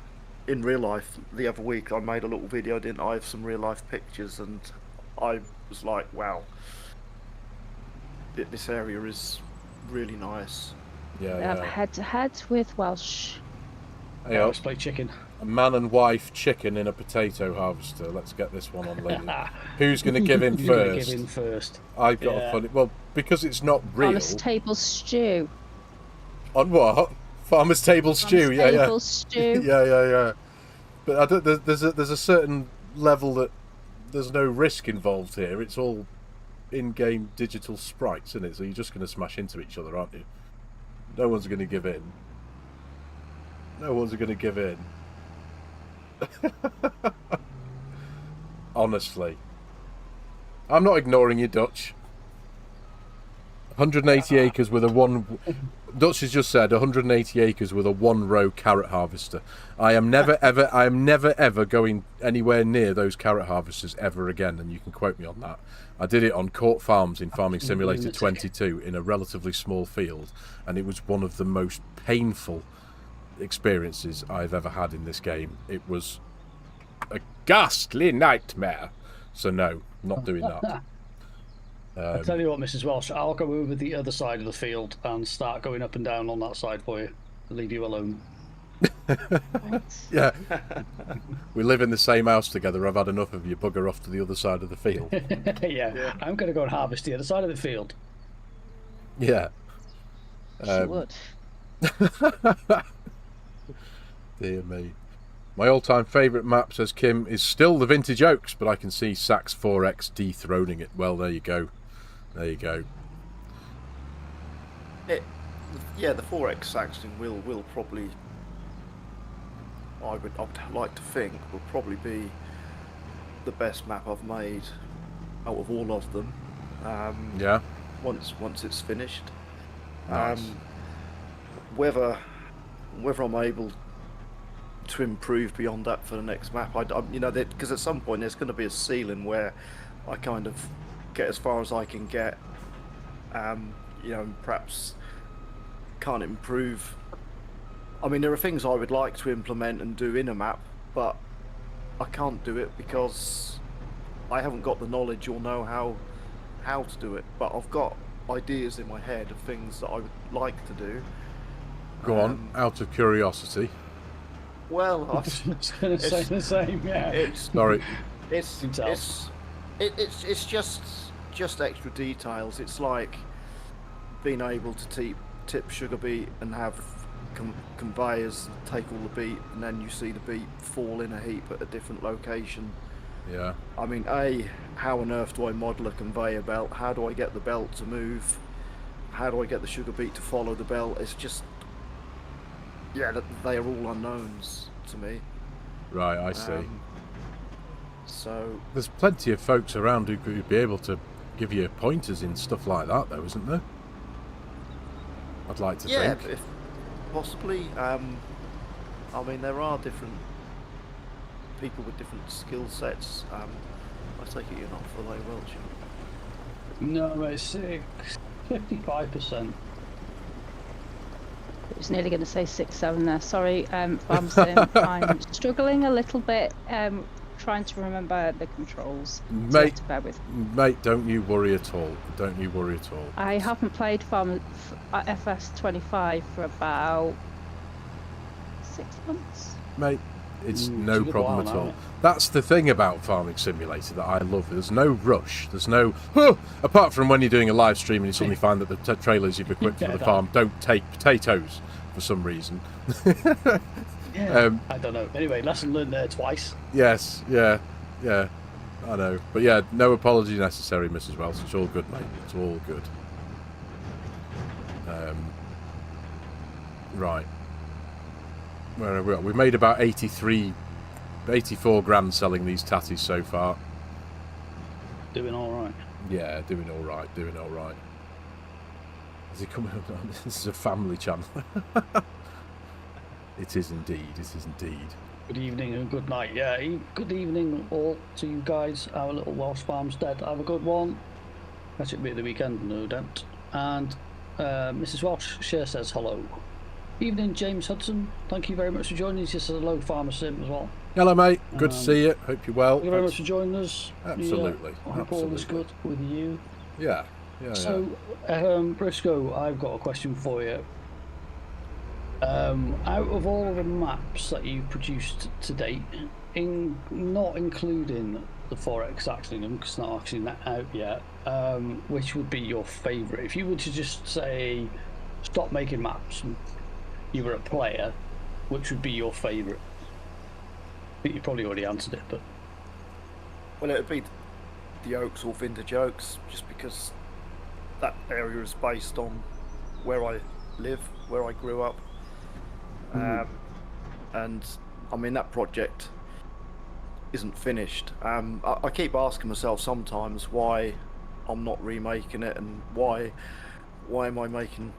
in real life the other week. I made a little video, didn't I, of some real life pictures, and I was like, wow, this area is really nice.
Yeah. Head to head with Welsh.
Hey,
Let's play chicken.
a man and wife chicken in a potato harvester. Let's get this one on, lady. Who's going to give in first?
Give in first.
I've got a funny... Well, because it's not real...
Farmer's table stew.
On what? Farmer's table stew, yeah.
Table stew.
yeah. But I don't, there's a certain level that there's no risk involved here. It's all in-game digital sprites, isn't it? So you're just going to smash into each other, aren't you? No one's going to give in. No one's going to give in. Honestly. I'm not ignoring you, Dutch. 180 acres with a one... Dutch has just said 180 acres with a one-row carrot harvester. I am never ever going anywhere near those carrot harvesters ever again, and you can quote me on that. I did it on Court Farms in Farming Simulator 22 in a relatively small field, and it was one of the most painful experiences I've ever had in this game. It was a ghastly nightmare. So no, not doing that.
I'll tell you what, Mrs. Welsh, I'll go over the other side of the field and start going up and down on that side for you. I'll leave you alone.
Yeah. We live in the same house together. I've had enough of you. Bugger off to the other side of the field.
Yeah, I'm going to go and harvest the other side of the field.
Yeah.
She would.
Dear me. My all-time favourite map, says Kim, is still the Vintage Oaks, but I can see Sax 4X dethroning it. Well, there you go. There you go.
Yeah, the 4X Saxton will probably, I'd like to think, will probably be the best map I've made out of all of them.
Yeah.
Once it's finished.
Nice.
Whether I'm able to improve beyond that for the next map, you know, because at some point there's going to be a ceiling where I kind of get as far as I can get, you know, and perhaps can't improve. I mean, there are things I would like to implement and do in a map, but I can't do it because I haven't got the knowledge or know how to do it. But I've got ideas in my head of things that I would like to do.
Go on, out of curiosity.
Well,
I was going to say the same, yeah.
Sorry.
It's just just extra details. It's like being able to tip sugar beet and have conveyors take all the beet, and then you see the beet fall in a heap at a different location.
Yeah.
I mean, how on earth do I model a conveyor belt? How do I get the belt to move? How do I get the sugar beet to follow the belt? It's just, yeah, they are all unknowns to me.
Right, I see.
So
there's plenty of folks around who could be able to give you pointers in stuff like that, though, isn't there? I'd like to think.
Yeah, if possibly. I mean, there are different people with different skill sets. I take it you're not full A Welch.
No, it's 55%.
I was nearly going to say 6-7 there. Sorry, Farm Sim. I'm struggling a little bit trying to remember the controls. So you have to bear with me.
Mate, don't you worry at all. Don't you worry at all.
I haven't played FS25 for about 6 months.
Mate, it's no
good
problem
while
at
now,
all.
isn't it?
That's the thing about Farming Simulator that I love. There's no rush. There's no... apart from when you're doing a live stream and you suddenly find that the trailers you've equipped for the farm don't take potatoes for some reason.
Yeah, I don't know. Anyway, lesson learned there twice.
Yes, yeah, I know. But yeah, no apology necessary, Mrs. Welsh. It's all good, mate. It's all good. Right. Where are we at? We've made about 84 grand selling these tatties so far.
Doing all right.
Yeah, doing all right, doing all right. Is he coming up? This is a family channel. It is indeed, it is indeed.
Good evening and good night. Yeah, good evening all to you guys. Our little Welsh farmstead. Have a good one. That should be the weekend, no doubt. And Mrs. Welsh share says hello. Evening, James Hudson. Thank you very much for joining us. Just says hello, Farmer Sim as well.
Hello, mate. Good to see you. Hope you're well.
Thank you very much for joining us.
Absolutely.
I hope all is good with you.
Yeah.
So, Brisco, I've got a question for you. Out of all of the maps that you've produced to date, not including the 4X Saxlingham, because it's not actually out yet, which would be your favourite? If you were to just say, stop making maps, and you were a player, which would be your favourite? I think you probably already answered it, but...
Well, it would be the Oaks or Vintage Oaks, just because that area is based on where I live, where I grew up. And I mean, that project isn't finished. I keep asking myself sometimes why I'm not remaking it, and why am I making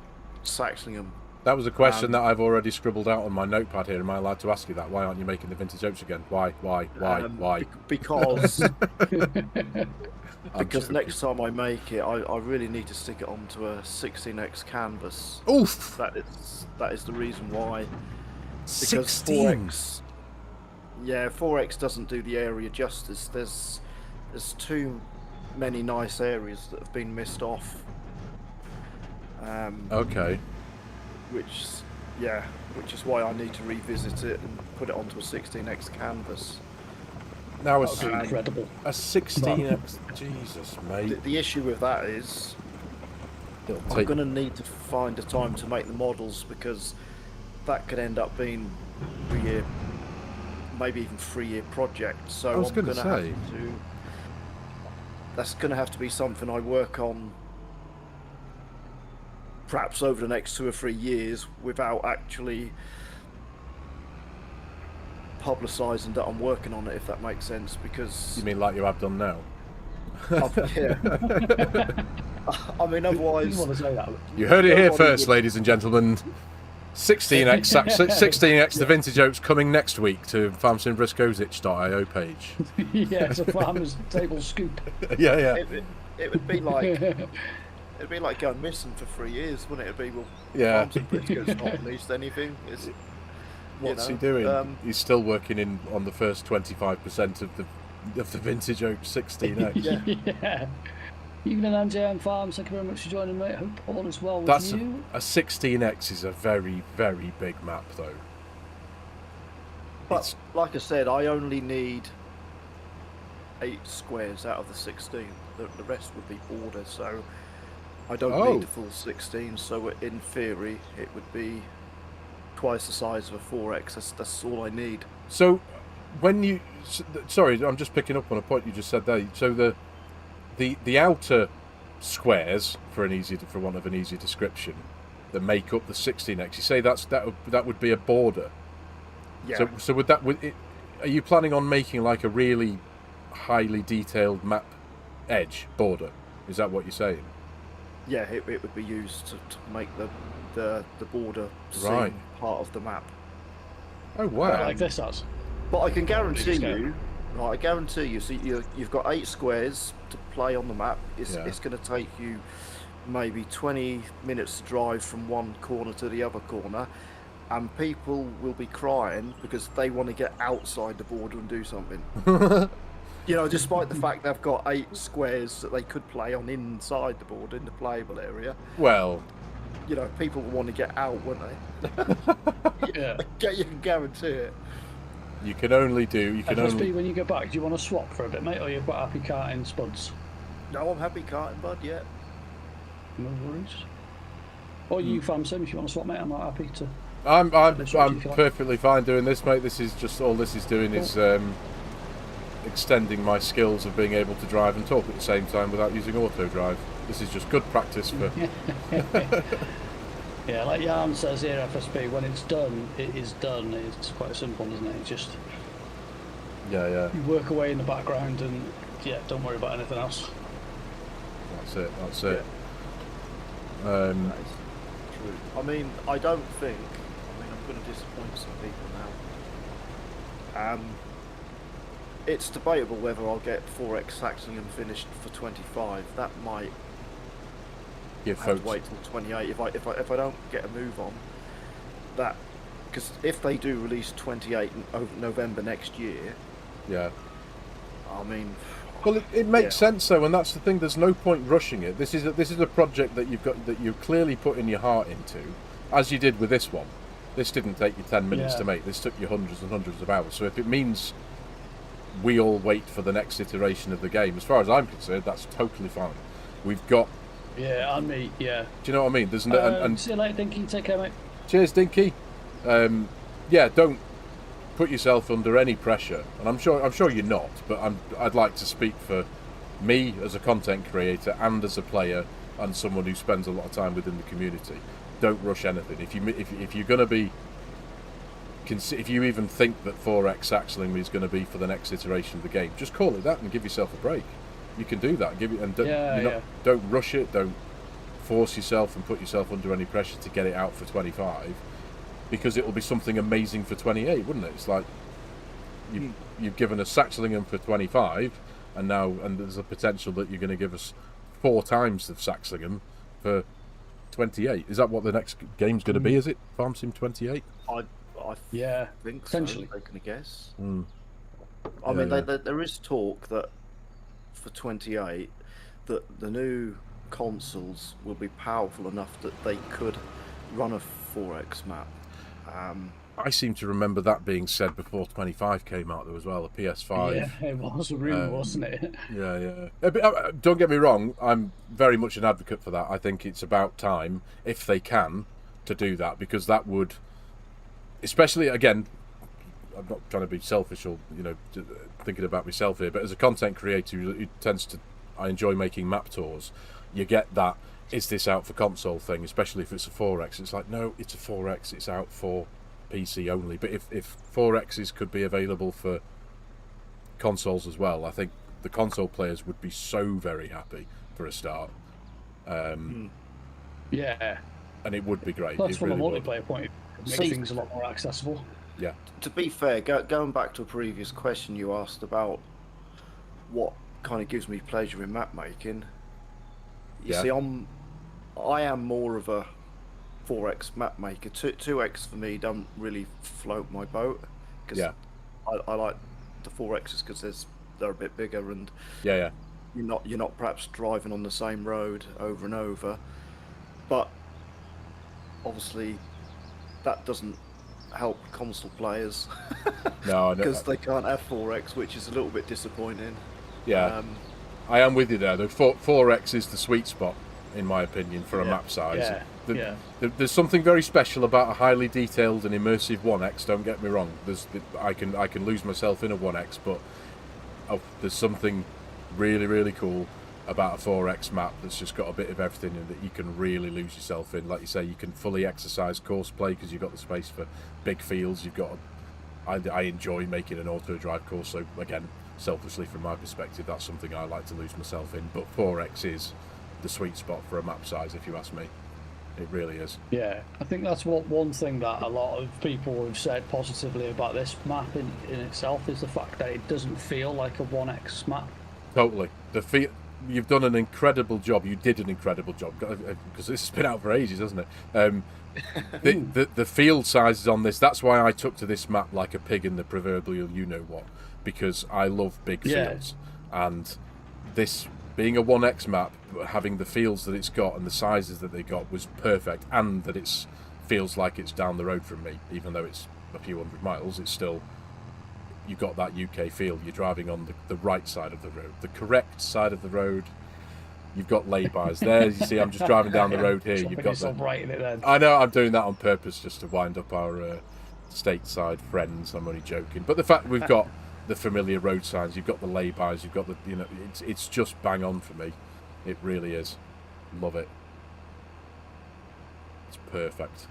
Saxlingham?
That was a question that I've already scribbled out on my notepad here. Am I allowed to ask you that? Why aren't you making the Vintage Oaks again? Why?
Because because next time I make it, I really need to stick it onto a 16x canvas.
Oof!
That is the reason why. Because
16.
4X doesn't do the area justice. There's too many nice areas that have been missed off.
Okay.
Which is why I need to revisit it and put it onto a 16x canvas.
Now
incredible.
A 16x, Jesus, mate.
The issue with that is I'm going to need to find a time to make the models, because that could end up being a year, maybe even 3-year project. So
I was going to say
that's going to have to be something I work on perhaps over the next 2 or 3 years without actually publicising that I'm working on it, if that makes sense. Because
you mean like you have done now?
Yeah. I mean, otherwise.
You want to say that?
You heard it here first, ladies and gentlemen. 16x the Vintage Oaks coming next week to Farm Sim Brisco's itch.io page.
Yeah, it's a farmer's table scoop.
Yeah.
It would be like. It'd be like going missing for 3 years, wouldn't it? It'd be, well,
yeah.
Farm Sim Brisco's not released anything.
What's he doing? He's still working on the first 25% of the Vintage Oak 16x.
Yeah. Evening, MJM Farms. Thank you very much for joining me. I hope all is well with you.
A 16x is a very, very big map, though.
But like I said, I only need 8 squares out of the 16. The rest would be border, so I don't need the full 16. So in theory, it would be twice the size of a 4X. That's all I need.
So when you, sorry, I'm just picking up on a point you just said there. So the outer squares, for want of an easy description, that make up the 16X, you say that would be a border.
Yeah.
So are you planning on making like a really highly detailed map edge border? Is that what you're saying?
Yeah, it would be used to make the border
Right.
seem part of the map.
Oh wow!
Like this does.
But I can guarantee
scale.
you, right, I guarantee you, so you've got 8 squares to play on the map. It's going to take you maybe 20 minutes to drive from one corner to the other corner, and people will be crying because they want to get outside the border and do something. You know, despite the fact they've got 8 squares that they could play on inside the border in the playable area.
Well,
you know, people will want to get out, won't they?
Yeah.
You can guarantee it.
you can only do.
FSB, when you get back, do you want to swap for a bit, mate, or you're quite happy carting spuds?
No, I'm happy carting, bud. Yeah.
No worries. Or you, Farm Sim, if you want to swap, mate, I'm not happy to.
I'm
Let's switch if you like.
perfectly fine doing this, mate. This is just all this is doing is extending my skills of being able to drive and talk at the same time without using auto drive. This is just good practice for.
Yeah, like Jan says here, FSB, when it's done, it is done. It's quite simple, isn't it? It's just
Yeah.
you work away in the background and don't worry about anything else.
That's it.
That is true. I mean, I don't think. I mean, I'm going to disappoint some people now. It's debatable whether I'll get 4X Saxlingham finished for 25. That might
Give
have
folks.
to wait till 28. If I don't get a move on that, because if they do release 28 in November next year,
Yeah.
I mean.
Well, it makes sense though, and that's the thing. There's no point rushing it. This is a project that you've clearly put in your heart into, as you did with this one. This didn't take you 10 minutes to make. This took you hundreds and hundreds of hours. So if it means we all wait for the next iteration of the game, as far as I'm concerned, that's totally fine. We've got.
Yeah, and me. Yeah.
Do you know what I mean? There's no. And
See you later, Dinky. Take care, mate.
cheers, Dinky. Don't put yourself under any pressure, and I'm sure you're not. But I'd like to speak for me as a content creator and as a player and someone who spends a lot of time within the community. Don't rush anything. If you're going to be, if you even think that 4X Saxlingham is going to be for the next iteration of the game, just call it that and give yourself a break. You can do that. Don't rush it. Don't force yourself and put yourself under any pressure to get it out for 25, because it will be something amazing for 28, wouldn't it? It's like you've given us Saxlingham for 25, and there's a potential that you're going to give us 4 times of Saxlingham for 28. Is that what the next game's going to be? Is it Farm Sim 28?
I think so.
Potentially.
I'm going to guess.
I
mean, there is talk that for 28, that the new consoles will be powerful enough that they could run a 4X map.
I seem to remember that being said before 25 came out, though, as well. The PS5.
Yeah, it was a rumour, wasn't it?
Yeah. Don't get me wrong. I'm very much an advocate for that. I think it's about time, if they can, to do that, because that would, especially again, I'm not trying to be selfish or thinking about myself here, but as a content creator who tends to, I enjoy making map tours. You get that. Is this out for console thing, especially if it's a 4X? It's like, no, it's a 4X. It's out for PC only. But if 4Xs could be available for consoles as well, I think the console players would be so very happy for a start.
Yeah.
And it would be great.
Plus,
it
from
really
a
would.
multiplayer point of view, make things a lot more accessible.
Yeah.
To be fair, going back to a previous question you asked about what kind of gives me pleasure in map making, you see, I am more of a 4X map maker. 2X for me don't really float my boat, because I like the 4Xs because they're a bit bigger, and you're not perhaps driving on the same road over and over. But obviously that doesn't help console players
No,
because they can't have 4X, which is a little bit disappointing.
Yeah. I am with you there, though. 4X is the sweet spot, in my opinion, for a map size. There's something very special about a highly detailed and immersive 1X. Don't get me wrong. I can lose myself in a 1X, but there's something really, really cool about a 4X map that's just got a bit of everything in that you can really lose yourself in. Like you say, you can fully exercise course play because you've got the space for big fields. I enjoy making an auto drive course, so again, selfishly from my perspective, that's something I like to lose myself in. But 4X is the sweet spot for a map size, if you ask me. It really is.
Yeah, I think that's one thing that a lot of people have said positively about this map in itself is the fact that it doesn't feel like a 1X map.
Totally. You've done an incredible job. You did an incredible job because this has been out for ages, hasn't it? The field sizes on this. That's why I took to this map like a pig in the proverbial you-know-what, because I love big fields, and this being a 1X map, having the fields that it's got and the sizes that they got was perfect, and that it feels like it's down the road from me, even though it's a few hundred miles. It's still, you've got that UK feel. You're driving on the right side of the road, the correct side of the road. You've got lay-bys there. You see, I'm just driving down the road here. You've got the,
right in it then.
I know, I'm doing that on purpose just to wind up our stateside friends. I'm only joking. But the fact we've got the familiar road signs, you've got the lay-bys, you've got the, it's just bang on for me. It really is. Love it. It's perfect.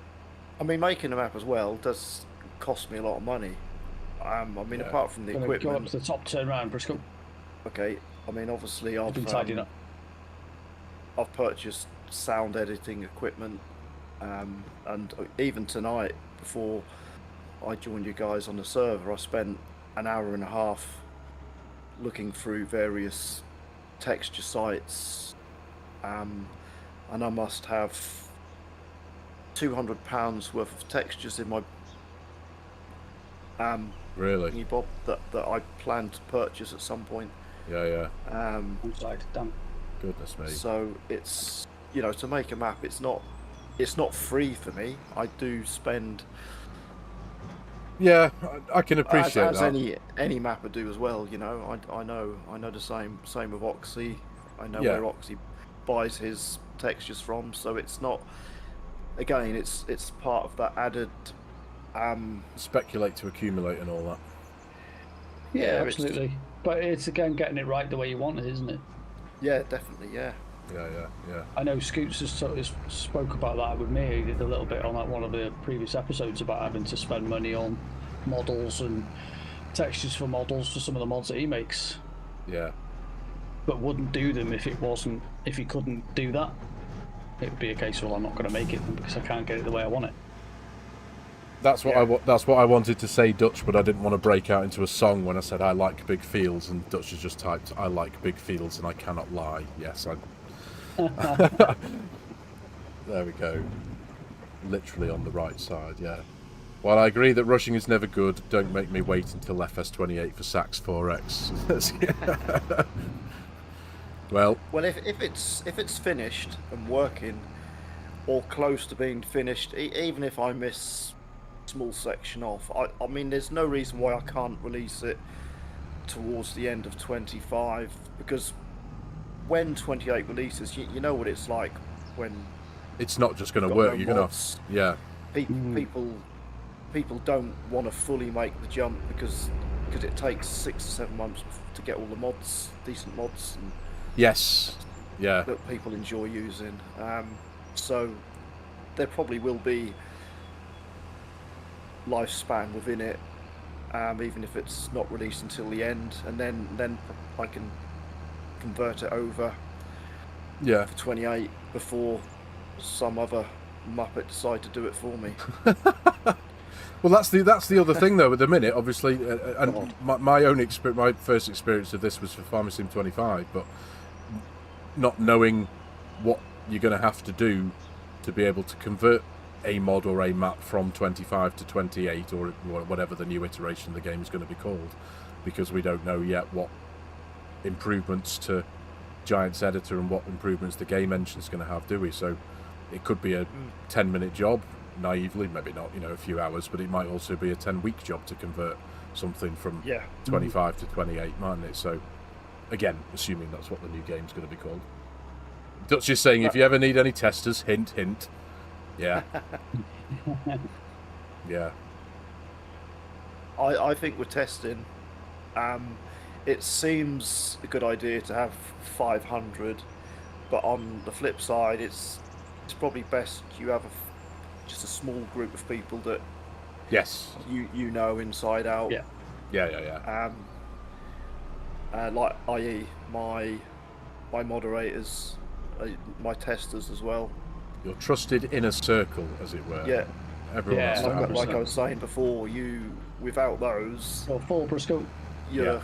I mean, making a map as well does cost me a lot of money. I mean, apart from the equipment.
Go up to the top, turn around, Brisco.
Okay. I mean, obviously,
I've been tidying up.
I've purchased sound editing equipment, and even tonight, before I joined you guys on the server, I spent an hour and a half looking through various texture sites, and I must have £200 worth of textures in my
really
bob that I plan to purchase at some point.
Yeah.
Damn.
Goodness me.
So it's, to make a map, it's not free for me. I do spend.
Yeah, I can appreciate
as
that.
any mapper do as well. I know the same with Oxy. I know where Oxy buys his textures from. So it's not. Again, it's part of that added.
Speculate to accumulate and all that.
Yeah, absolutely. But it's again getting it right the way you want it, isn't it?
Yeah, definitely. Yeah.
Yeah.
I know Scoots has spoke about that with me. He did a little bit on one of the previous episodes about having to spend money on models and textures for models for some of the mods that he makes.
Yeah.
But wouldn't do them if he couldn't do that. It would be a case of, well, I'm not going to make it because I can't get it the way I want it.
That's what I wanted to say, Dutch, but I didn't want to break out into a song when I said I like big fields, and Dutch has just typed I like big fields, and I cannot lie. Yes, there we go. Literally on the right side, yeah. While I agree that rushing is never good, don't make me wait until FS28 for Sax 4X. Well,
if it's finished and working, or close to being finished, even if I miss small section off, I mean, there's no reason why I can't release it towards the end of 25, because when 28 releases, you know what it's like when
it's not just going to work. You're going to,
people don't want to fully make the jump because it takes 6 or 7 months to get all the mods, decent mods, and that people enjoy using. So there probably will be lifespan within it, even if it's not released until the end, and then I can convert it over for 28 before some other muppet decide to do it for me.
Well, that's the other thing though. At the minute, obviously, and my first experience of this was for FARMERSIM 25, but not knowing what you're going to have to do to be able to convert a mod or a map from 25 to 28 or whatever the new iteration of the game is going to be called, because we don't know yet what improvements to Giant's editor and what improvements the game engine is going to have, do we? So it could be a 10-minute job, naively, maybe not, a few hours, but it might also be a 10-week job to convert something from 25 to 28, mightn't it? So Again, assuming that's what the new game's going to be called. Dutch is saying, if you ever need any testers, hint, hint. Yeah. Yeah.
I think with testing, it seems a good idea to have 500, but on the flip side, it's probably best you have just a small group of people that you know inside out.
Yeah.
Like, i.e., my moderators, my testers as well.
Your trusted inner circle, as it were.
Yeah.
Everyone has to have
like I was saying before, without those,
full Brisco.
You're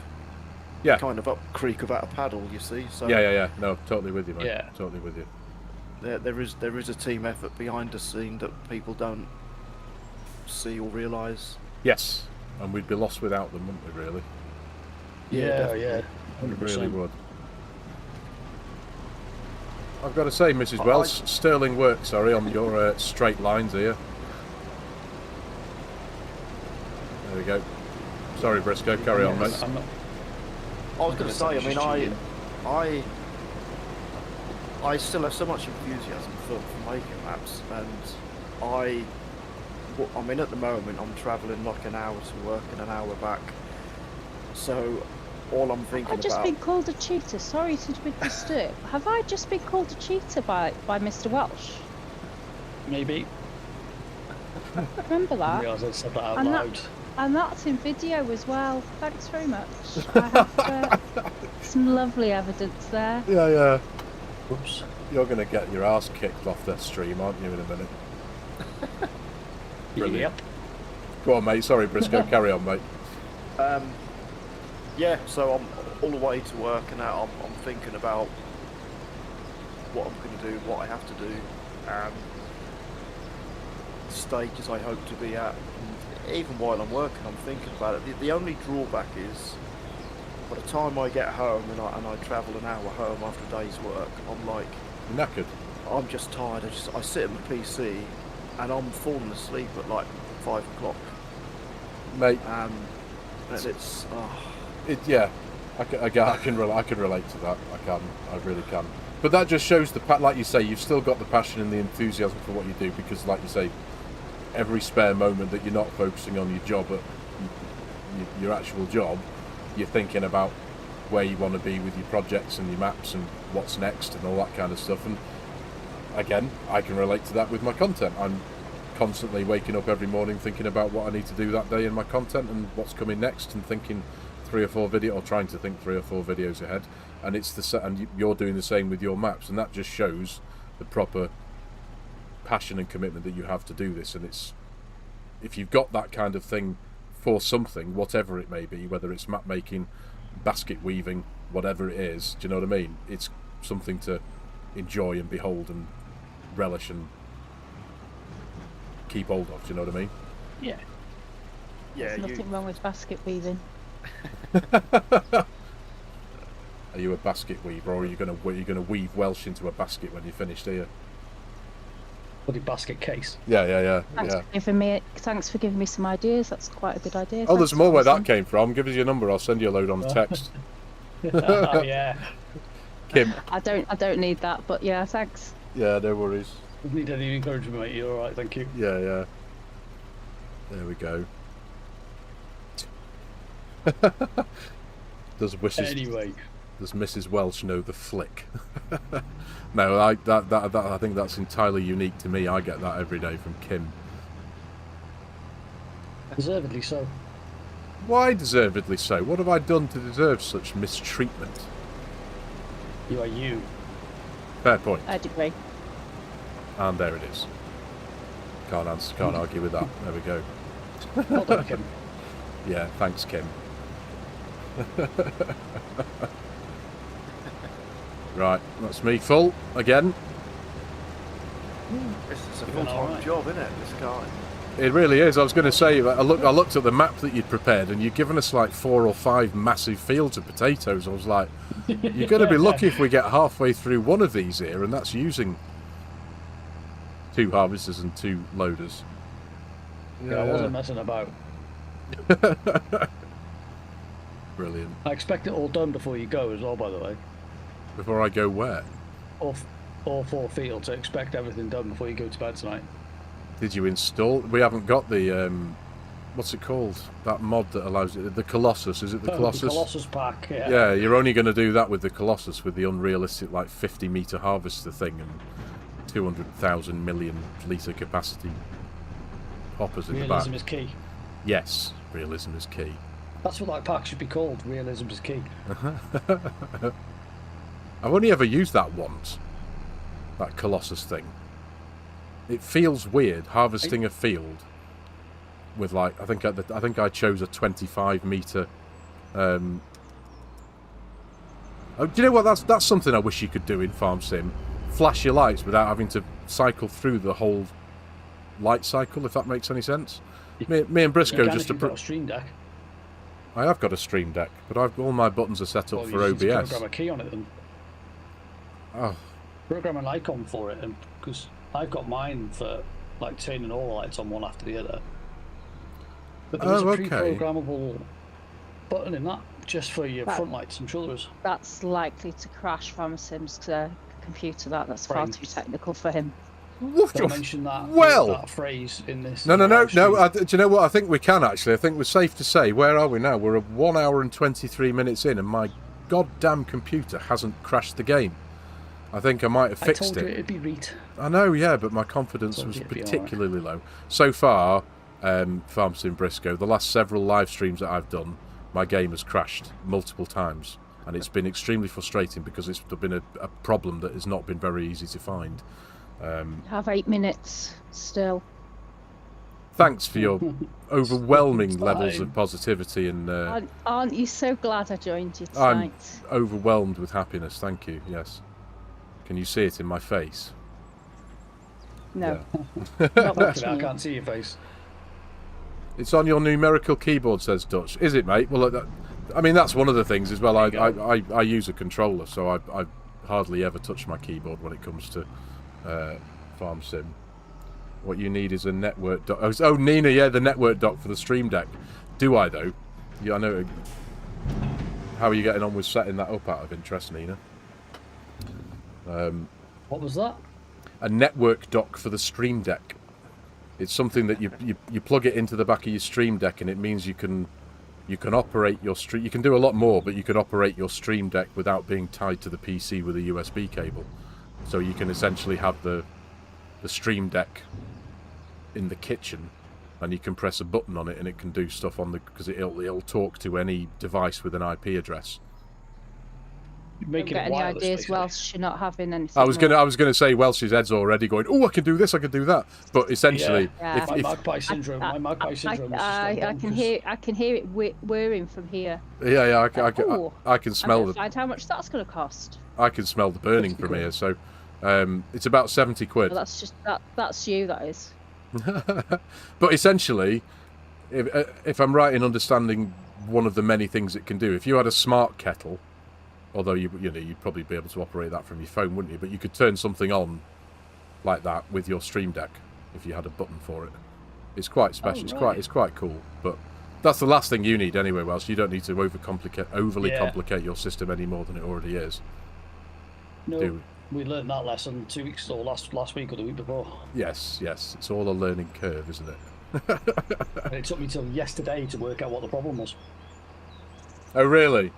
Yeah.
kind of up creek without a paddle, you see. So
Yeah. No, totally with you, mate.
Yeah.
Totally with you.
there is a team effort behind the scene that people don't see or realise.
Yes, and we'd be lost without them, wouldn't we, really?
Yeah.
We
100%.
really would. I've got to say, Mrs. Wells, sterling work, sorry, on your straight lines here. There we go. Sorry, Brisco, carry on, mate.
I was going to say, I mean, I still have so much enthusiasm for making maps, and I mean, at the moment, I'm travelling like an hour to work and an hour back. So, all I'm thinking
I've just
about...
been called a cheater. Sorry to disturb. Have I just been called a cheater by Mr. Welsh?
Maybe.
Remember
I
that?
realised I said that out
And
loud.
And that's in video as well. Thanks very much. I have some lovely evidence there.
Yeah.
Oops.
You're going to get your ass kicked off that stream, aren't you, in a minute? Brilliant.
Yep.
Go on, mate. Sorry, Brisco. Carry on, mate.
Yeah, so I'm all the way to work and now I'm thinking about what I'm going to do, what I have to do, stages I hope to be at. And even while I'm working, I'm thinking about it. The only drawback is, by the time I get home and I travel an hour home after a day's work, I'm like...
Knackered.
I'm just tired. I sit at my PC and I'm falling asleep at like 5 o'clock.
Mate.
And it's...
Yeah, I can relate to that. I really can. But that just shows like you say, you've still got the passion and the enthusiasm for what you do, because, like you say, every spare moment that you're not focusing on your job, your actual job, you're thinking about where you want to be with your projects and your maps and what's next and all that kind of stuff. And again, I can relate to that with my content. I'm constantly waking up every morning thinking about what I need to do that day in my content and what's coming next, and thinking 3 or 4 videos, or trying to think 3 or 4 videos ahead. And and you're doing the same with your maps, and that just shows the proper passion and commitment that you have to do this. And if you've got that kind of thing for something, whatever it may be, whether it's map making, basket weaving, whatever it is, do you know what I mean? It's something to enjoy and behold and relish and keep hold of, do you know what I mean?
Yeah.
There's nothing wrong with basket weaving.
Are you a basket weaver, or are you going to weave Welsh into a basket when you're finished here?
Bloody basket case.
Yeah.
Thanks for giving me some ideas. That's quite a good idea.
Oh, there's
Thanks,
more where that
Farmersim.
came from. Give us your number. I'll send you a load on text.
Oh, yeah.
Kim.
I don't need that, but yeah, thanks.
Yeah, no worries.
Don't need any encouragement, mate. You're alright, thank you.
Yeah. There we go. Does Mrs. Welsh know the flick? No, I think that's entirely unique to me. I get that every day from Kim.
Deservedly so.
Why deservedly so? What have I done to deserve such mistreatment?
You are you.
Fair point.
I agree.
And there it is. Can't argue with that. There we go.
Well done, Kim.
Yeah, thanks, Kim. Right, that's me full again.
It's a
You're doing
full-time
alright.
job, isn't it, this guy?
It really is. I was going to say, I looked at the map that you'd prepared, and you'd given us like 4 or 5 massive fields of potatoes. I was like, you're going to be lucky if we get halfway through one of these here, and that's using 2 harvesters and 2 loaders.
Yeah, I wasn't messing about.
Brilliant.
I expect it all done before you go as well, by the way.
Before I go where?
All 4 fields. I expect everything done before you go to bed tonight.
Did you install? We haven't got the what's it called? That mod that allows it. The Colossus. Is it the Colossus?
The Colossus pack. Yeah.
Yeah, you're only going to do that with the Colossus, with the unrealistic like 50-meter harvester thing and 200,000 million litre capacity hoppers in the back.
Realism is key.
Yes, realism is key.
That's what that pack should be called. Realism is key.
I've only ever used that once. That Colossus thing. It feels weird harvesting a field with like I think I chose a 25-meter. Oh, do you know what? That's something I wish you could do in Farm Sim. Flash your lights without having to cycle through the whole light cycle. If that makes any sense. Me and Brisco just
got a Stream Deck.
I have got a Stream Deck, but all my buttons are set up for OBS.
You program a key on it then.
Oh.
Program an icon for it, and because I've got mine for like turning all the lights on one after the other. But there's a pre-programmable button in that just for your front lights. I'm sure there is.
That's likely to crash FARMERSIM's computer. That's far too technical for him.
Don't mention that phrase in this.
No. Do you know what? I think we can actually. I think we're safe to say. Where are we now? We're 1 hour and 23 minutes in, and my goddamn computer hasn't crashed the game. I think I might have fixed it.
I told you it'd be reet.
I know, yeah, but my confidence was particularly low. So far, Farm Sim Brisco, the last several live streams that I've done, my game has crashed multiple times. And it's been extremely frustrating because it's been a problem that has not been very easy to find.
Have 8 minutes still.
Thanks for your overwhelming levels of positivity and...
aren't you so glad I joined you tonight?
I'm overwhelmed with happiness, thank you, yes. Can you see it in my face?
No.
Yeah.
I can't see your face.
It's on your numerical keyboard, says Dutch. Is it, mate? Well, I mean, that's one of the things as well. I use a controller, so I hardly ever touch my keyboard when it comes to Farm Sim. What you need is a network dock. Oh, Nina, yeah, the network dock for the Stream Deck. Do I, though? Yeah, I know. How are you getting on with setting that up out of interest, Nina?
What was that?
A network dock for the Stream Deck. It's something that you plug it into the back of your Stream Deck, and it means you can operate your stream. You can do a lot more, but you can operate your Stream Deck without being tied to the PC with a USB cable. So you can essentially have the Stream Deck in the kitchen, and you can press a button on it, and it can do stuff on because it'll talk to any device with an IP address.
Don't get any ideas, Welsh? You're not having anything.
I was gonna say Welsh's head's already going. Oh, I can do this, I can do that. But essentially,
my magpie syndrome.
I can hear it whirring from here.
Yeah. I can smell it.
Find how much that's going to cost.
I can smell the burning from here. So, it's about 70 quid.
Well, that's just that's you. That is.
But essentially, if I'm right in understanding one of the many things it can do, if you had a smart kettle. Although you'd probably be able to operate that from your phone, wouldn't you? But you could turn something on like that with your Stream Deck if you had a button for it. It's quite special. It's quite cool. But that's the last thing you need anyway, Welsh. You don't need to overly complicate your system any more than it already is.
No, we learned that lesson 2 weeks or last week or the week before.
Yes. It's all a learning curve, isn't it?
And it took me till yesterday to work out what the problem was.
Oh, really?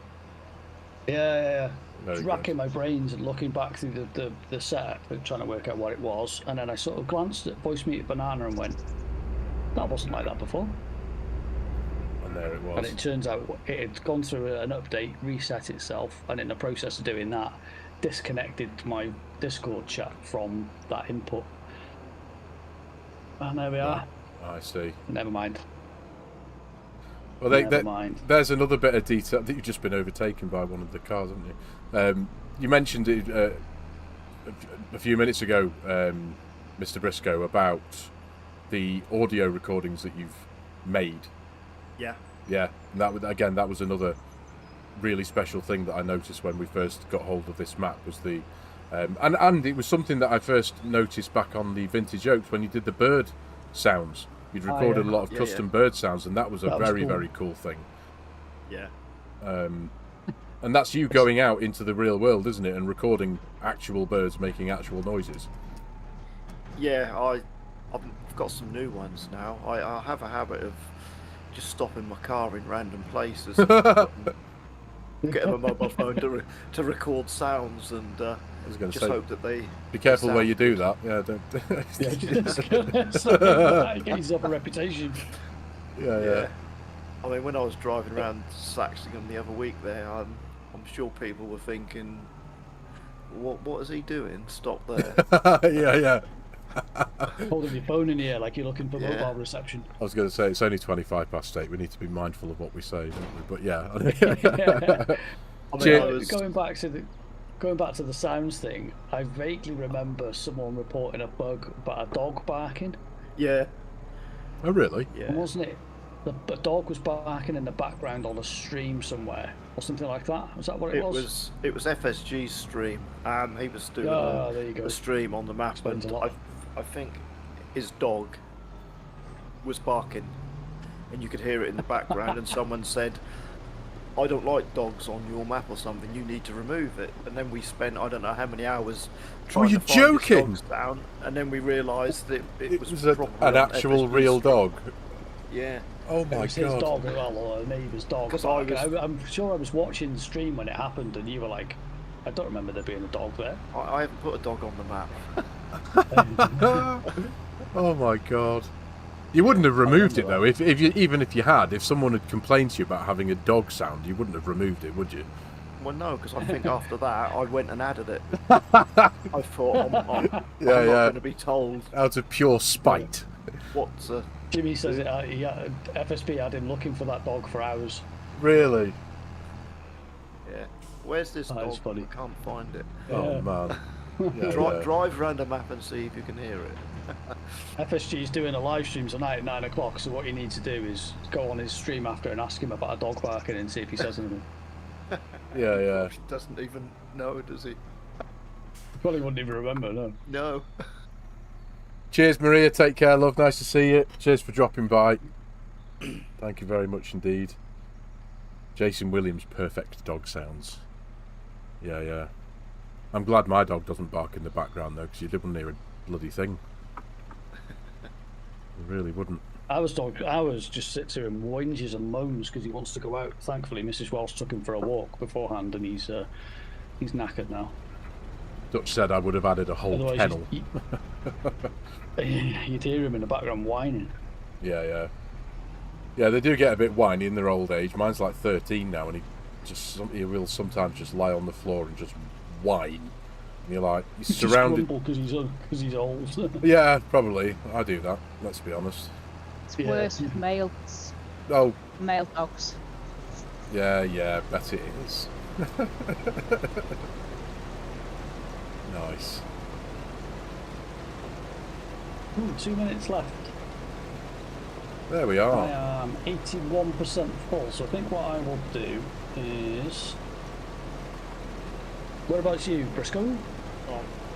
Yeah. Just racking my brains and looking back through the setup and trying to work out what it was, and then I sort of glanced at voice meter banana and went, that wasn't like that before.
And there it was.
And it turns out it had gone through an update, reset itself, and in the process of doing that, disconnected my Discord chat from that input. And there we are.
I see.
Never mind.
Well, there's another bit of detail that you've just been overtaken by one of the cars, haven't you? You mentioned it a few minutes ago, Mr. Brisco, about the audio recordings that you've made.
Yeah.
Yeah, and that was another really special thing that I noticed when we first got hold of this map was the, and it was something that I first noticed back on the Vintage Oaks when you did the bird sounds. You'd recorded a lot of custom bird sounds, and that was a very cool thing.
Yeah.
And that's you going out into the real world, isn't it, and recording actual birds making actual noises.
Yeah, I've got some new ones now. I have a habit of just stopping my car in random places, getting my mobile phone to record sounds, and
I was going to
just
say,
hope that they
be careful where
sound
you do
good.
that. Yeah, don't.
Get yourself a reputation.
Yeah.
I mean, when I was driving around Saxlingham the other week there, I'm sure people were thinking, what is he doing? Stop there.
Yeah.
Holding your phone in the air like you're looking for mobile reception.
I was going to say, it's only 8:25. We need to be mindful of what we say, don't we? But yeah.
I mean,
Cheers.
Going back to the sounds thing, I vaguely remember someone reporting a bug about a dog barking.
Yeah.
Oh, really?
Yeah.
And wasn't it? The dog was barking in the background on a stream somewhere, or something like that. Was that what it was?
It was FSG's stream. He was doing
there you go.
a stream on the map,
Explains
and
a lot.
I think his dog was barking, and you could hear it in the background. And someone said, "I don't like dogs on your map or something. You need to remove it." And then we spent I don't know how many hours trying
you
to find his
joking?
dogs down, and then we realised that it was
an
properly on
actual
FSG's
real
stream.
dog.
Yeah.
Oh
It
my
was his
god.
dog as well, or a neighbour's dog.
'Cause
barking. I'm sure I was watching the stream when it happened, and you were like, I don't remember there being a dog there.
I haven't put a dog on the map.
Oh my god. You wouldn't have removed it though, even if you had. If someone had complained to you about having a dog sound, you wouldn't have removed it, would you?
Well, no, because I think after that I went and added it. I thought I'm not going to be told
Out of pure spite.
what.
Jimmy says FSB had him looking for that dog for hours.
Really?
Yeah. Where's this
That
dog?
is funny.
I can't find it.
Oh man. Yeah,
Drive around a map and see if you can hear it.
FSG's doing a live stream tonight at 9 o'clock, so what you need to do is go on his stream after and ask him about a dog barking and see if he says anything.
Yeah.
He doesn't even know, does he?
Probably wouldn't even remember, no.
No.
Cheers, Maria. Take care, love. Nice to see you. Cheers for dropping by. Thank you very much indeed. Jason Williams, perfect dog sounds. Yeah. I'm glad my dog doesn't bark in the background though, because you wouldn't hear a bloody thing. You really wouldn't.
Ours just sits here and whinges and moans because he wants to go out. Thankfully, Mrs. Welsh took him for a walk beforehand, and he's knackered now.
Dutch said I would have added a whole
Otherwise,
kennel.
You'd hear him in the background whining.
Yeah, they do get a bit whiny in their old age. Mine's like 13 now, and he will sometimes just lie on the floor and just whine. And you're like, he's surrounded.
Because he's old.
Yeah, probably. I do that. Let's be honest.
It's worse with male dogs.
Yeah, bet it is. Nice.
2 minutes left.
There we
I
are.
am 81% full, so I think what I will do is... Whereabouts you, Brisco?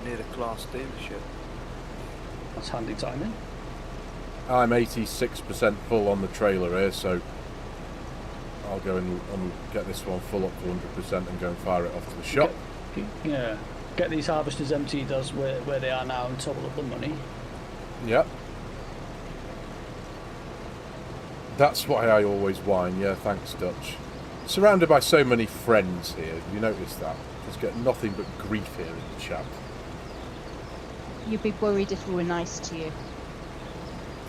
Near the class dealership.
That's handy timing.
I'm 86% full on the trailer here, so I'll go and get this one full up to 100% and go and fire it off to the shop.
Yeah. Get these harvesters emptied as where they are now and total up the money.
Yep. That's why I always whine. Yeah, thanks, Dutch. Surrounded by so many friends here. Have you noticed that? Just get nothing but grief here in the chat.
You'd be worried if we were nice to you.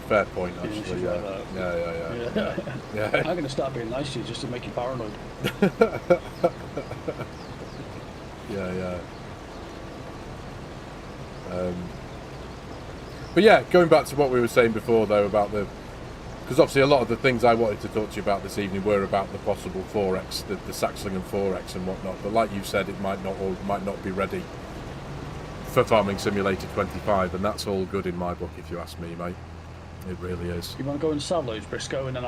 Fair point, actually.
Yeah.
Yeah.
I'm going to start being nice to you just to make you paranoid.
Yeah. But yeah, going back to what we were saying before, though, about because obviously a lot of the things I wanted to talk to you about this evening were about the possible 4X, the Saxlingham 4X and whatnot. But like you said, it might not be ready for Farming Simulator 25, and that's all good in my book, if you ask me, mate. It really is.
You want to go and sell those, Brisco, and then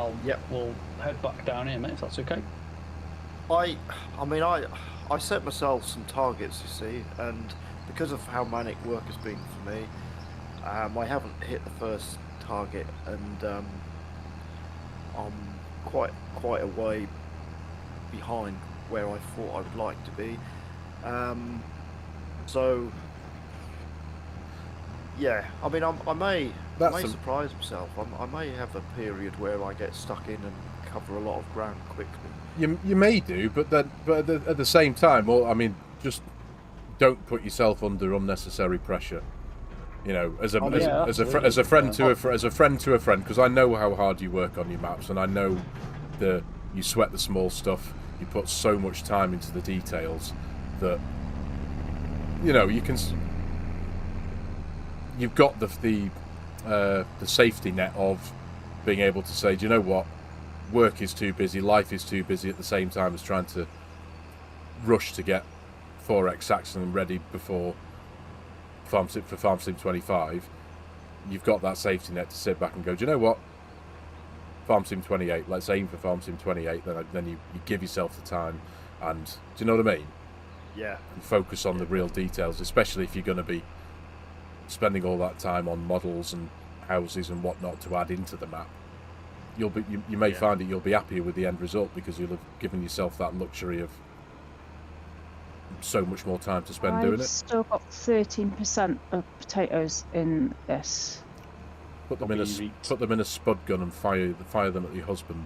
we'll head back down here, mate, if that's okay.
I set myself some targets, you see, and because of how manic work has been for me, I haven't hit the first target, and I'm quite a way behind where I thought I would like to be. So yeah, I mean, I may surprise myself. I may have a period where I get stuck in and cover a lot of ground quickly.
You may do, but at the same time, well, I mean, just don't put yourself under unnecessary pressure. You know, as a friend to a friend, because I know how hard you work on your maps, and I know you sweat the small stuff. You put so much time into the details that, you know, you've got the safety net of being able to say, do you know what, work is too busy, life is too busy at the same time as trying to rush to get 4X Saxlingham ready before Farm Sim 25. You've got that safety net to sit back and go, do you know what, Farm Sim 28, let's aim for Farm Sim 28, then you give yourself the time, and do you know what I mean?
Yeah.
And focus on the real details, especially if you're going to be spending all that time on models and houses and whatnot to add into the map. You may find that you'll be happier with the end result because you'll have given yourself that luxury of so much more time to spend doing it.
I've still got 13% of potatoes in this.
Put them in a spud gun and fire them at your husband.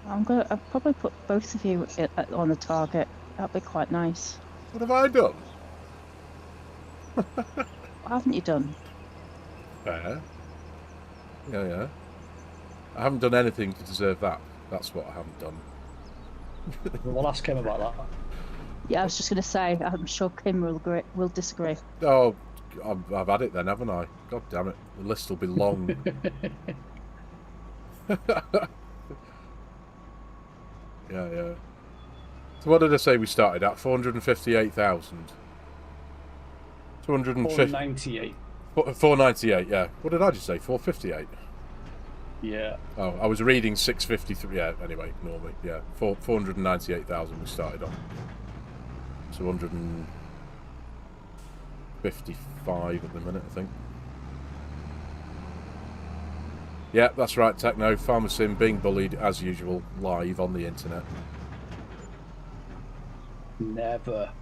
I'll probably put both of you on the target. That'd be quite nice.
What have I done?
What haven't you done?
Fair. Yeah. I haven't done anything to deserve that. That's what I haven't done.
We'll ask him about that.
Yeah, I was just going to say, I'm sure Kim will disagree.
Oh, I've had it then, haven't I? God damn it. The list will be long. Yeah. So what did I say we started at? 458,000.
498.
498, yeah. What did I just say? 458?
Yeah.
Oh, I was reading 653. Yeah, anyway, ignore me. Yeah, 498,000 we started on. So 155 at the minute, I think. Yeah, that's right, Techno. FARMERSIM being bullied, as usual, live on the internet.
Never.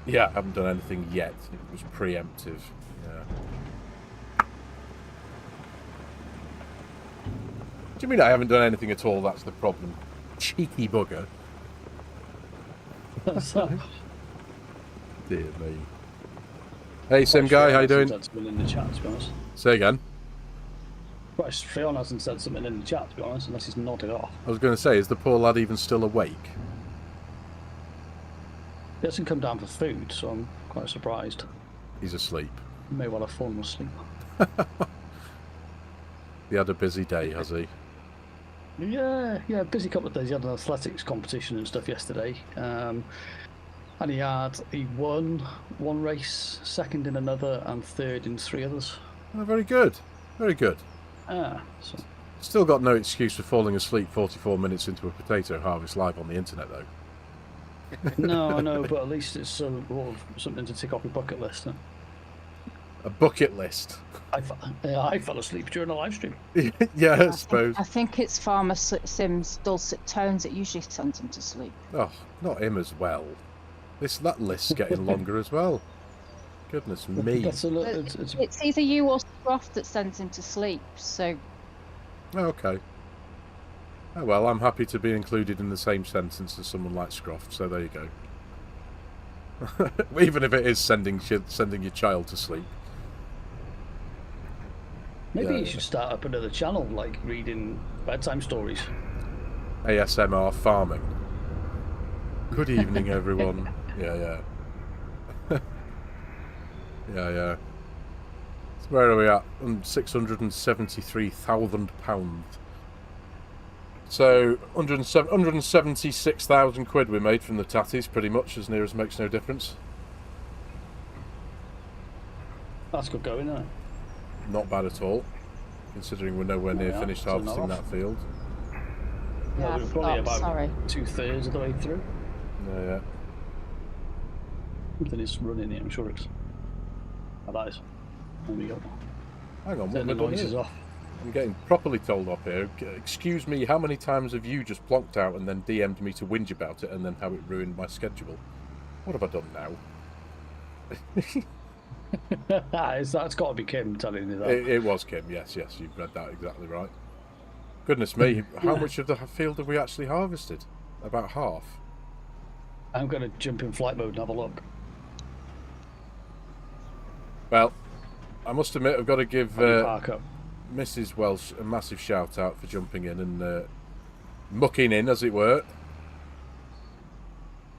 Yeah, I haven't done anything yet. It was preemptive. Yeah. Do you mean I haven't done anything at all? That's the problem. Cheeky bugger. Dear me. Hey, Sim guy, how you doing?
In the chat, to be honest.
Say again.
Well, Freon hasn't said something in the chat, to be honest, unless he's nodded off.
I was going to say, is the poor lad even still awake?
He hasn't come down for food, so I'm quite surprised.
He's asleep.
He may well have fallen asleep.
He had a busy day, has he?
Yeah, busy couple of days. He had an athletics competition and stuff yesterday. And he won one race, second in another, and third in 3 others.
Oh, very good. Very good.
So.
Still got no excuse for falling asleep 44 minutes into a potato harvest live on the internet, though.
No, I know, but at least it's something to tick off your bucket list. Huh?
A bucket list.
I fell asleep during a live stream.
Yeah, I suppose.
I think it's Farmer Sim's dulcet tones that usually sends him to sleep.
Oh, not him as well. That list's getting longer as well. Goodness me.
It's either you or Scruff that sends him to sleep, so...
Oh, okay. Oh, well, I'm happy to be included in the same sentence as someone like Scruff, so there you go. Even if it is sending your child to sleep.
Maybe you should start up another channel, like reading bedtime stories.
ASMR farming. Good evening, everyone. Yeah. Yeah. So where are we at? £673,000. So 176,000 quid we made from the tatties, pretty much, as near as makes no difference.
That's good going, isn't it?
Not bad at all, considering we're nowhere near finished harvesting that field.
Yeah, we're probably about 2/3 of the way through.
Yeah.
Something is running here, I'm sure it's... Oh, that is. There we go.
Hang on,
the noise is off.
I'm getting properly told off here. Excuse me, how many times have you just plonked out and then DM'd me to whinge about it and then how it ruined my schedule? What have I done now?
That's got to be Kim telling you that.
It was Kim, yes, you've read that exactly right. Goodness me, how much of the field have we actually harvested? About half.
I'm going to jump in flight mode and have a look.
Well, I must admit I've got to give
Park up.
Mrs. Welsh a massive shout out for jumping in and mucking in, as it were.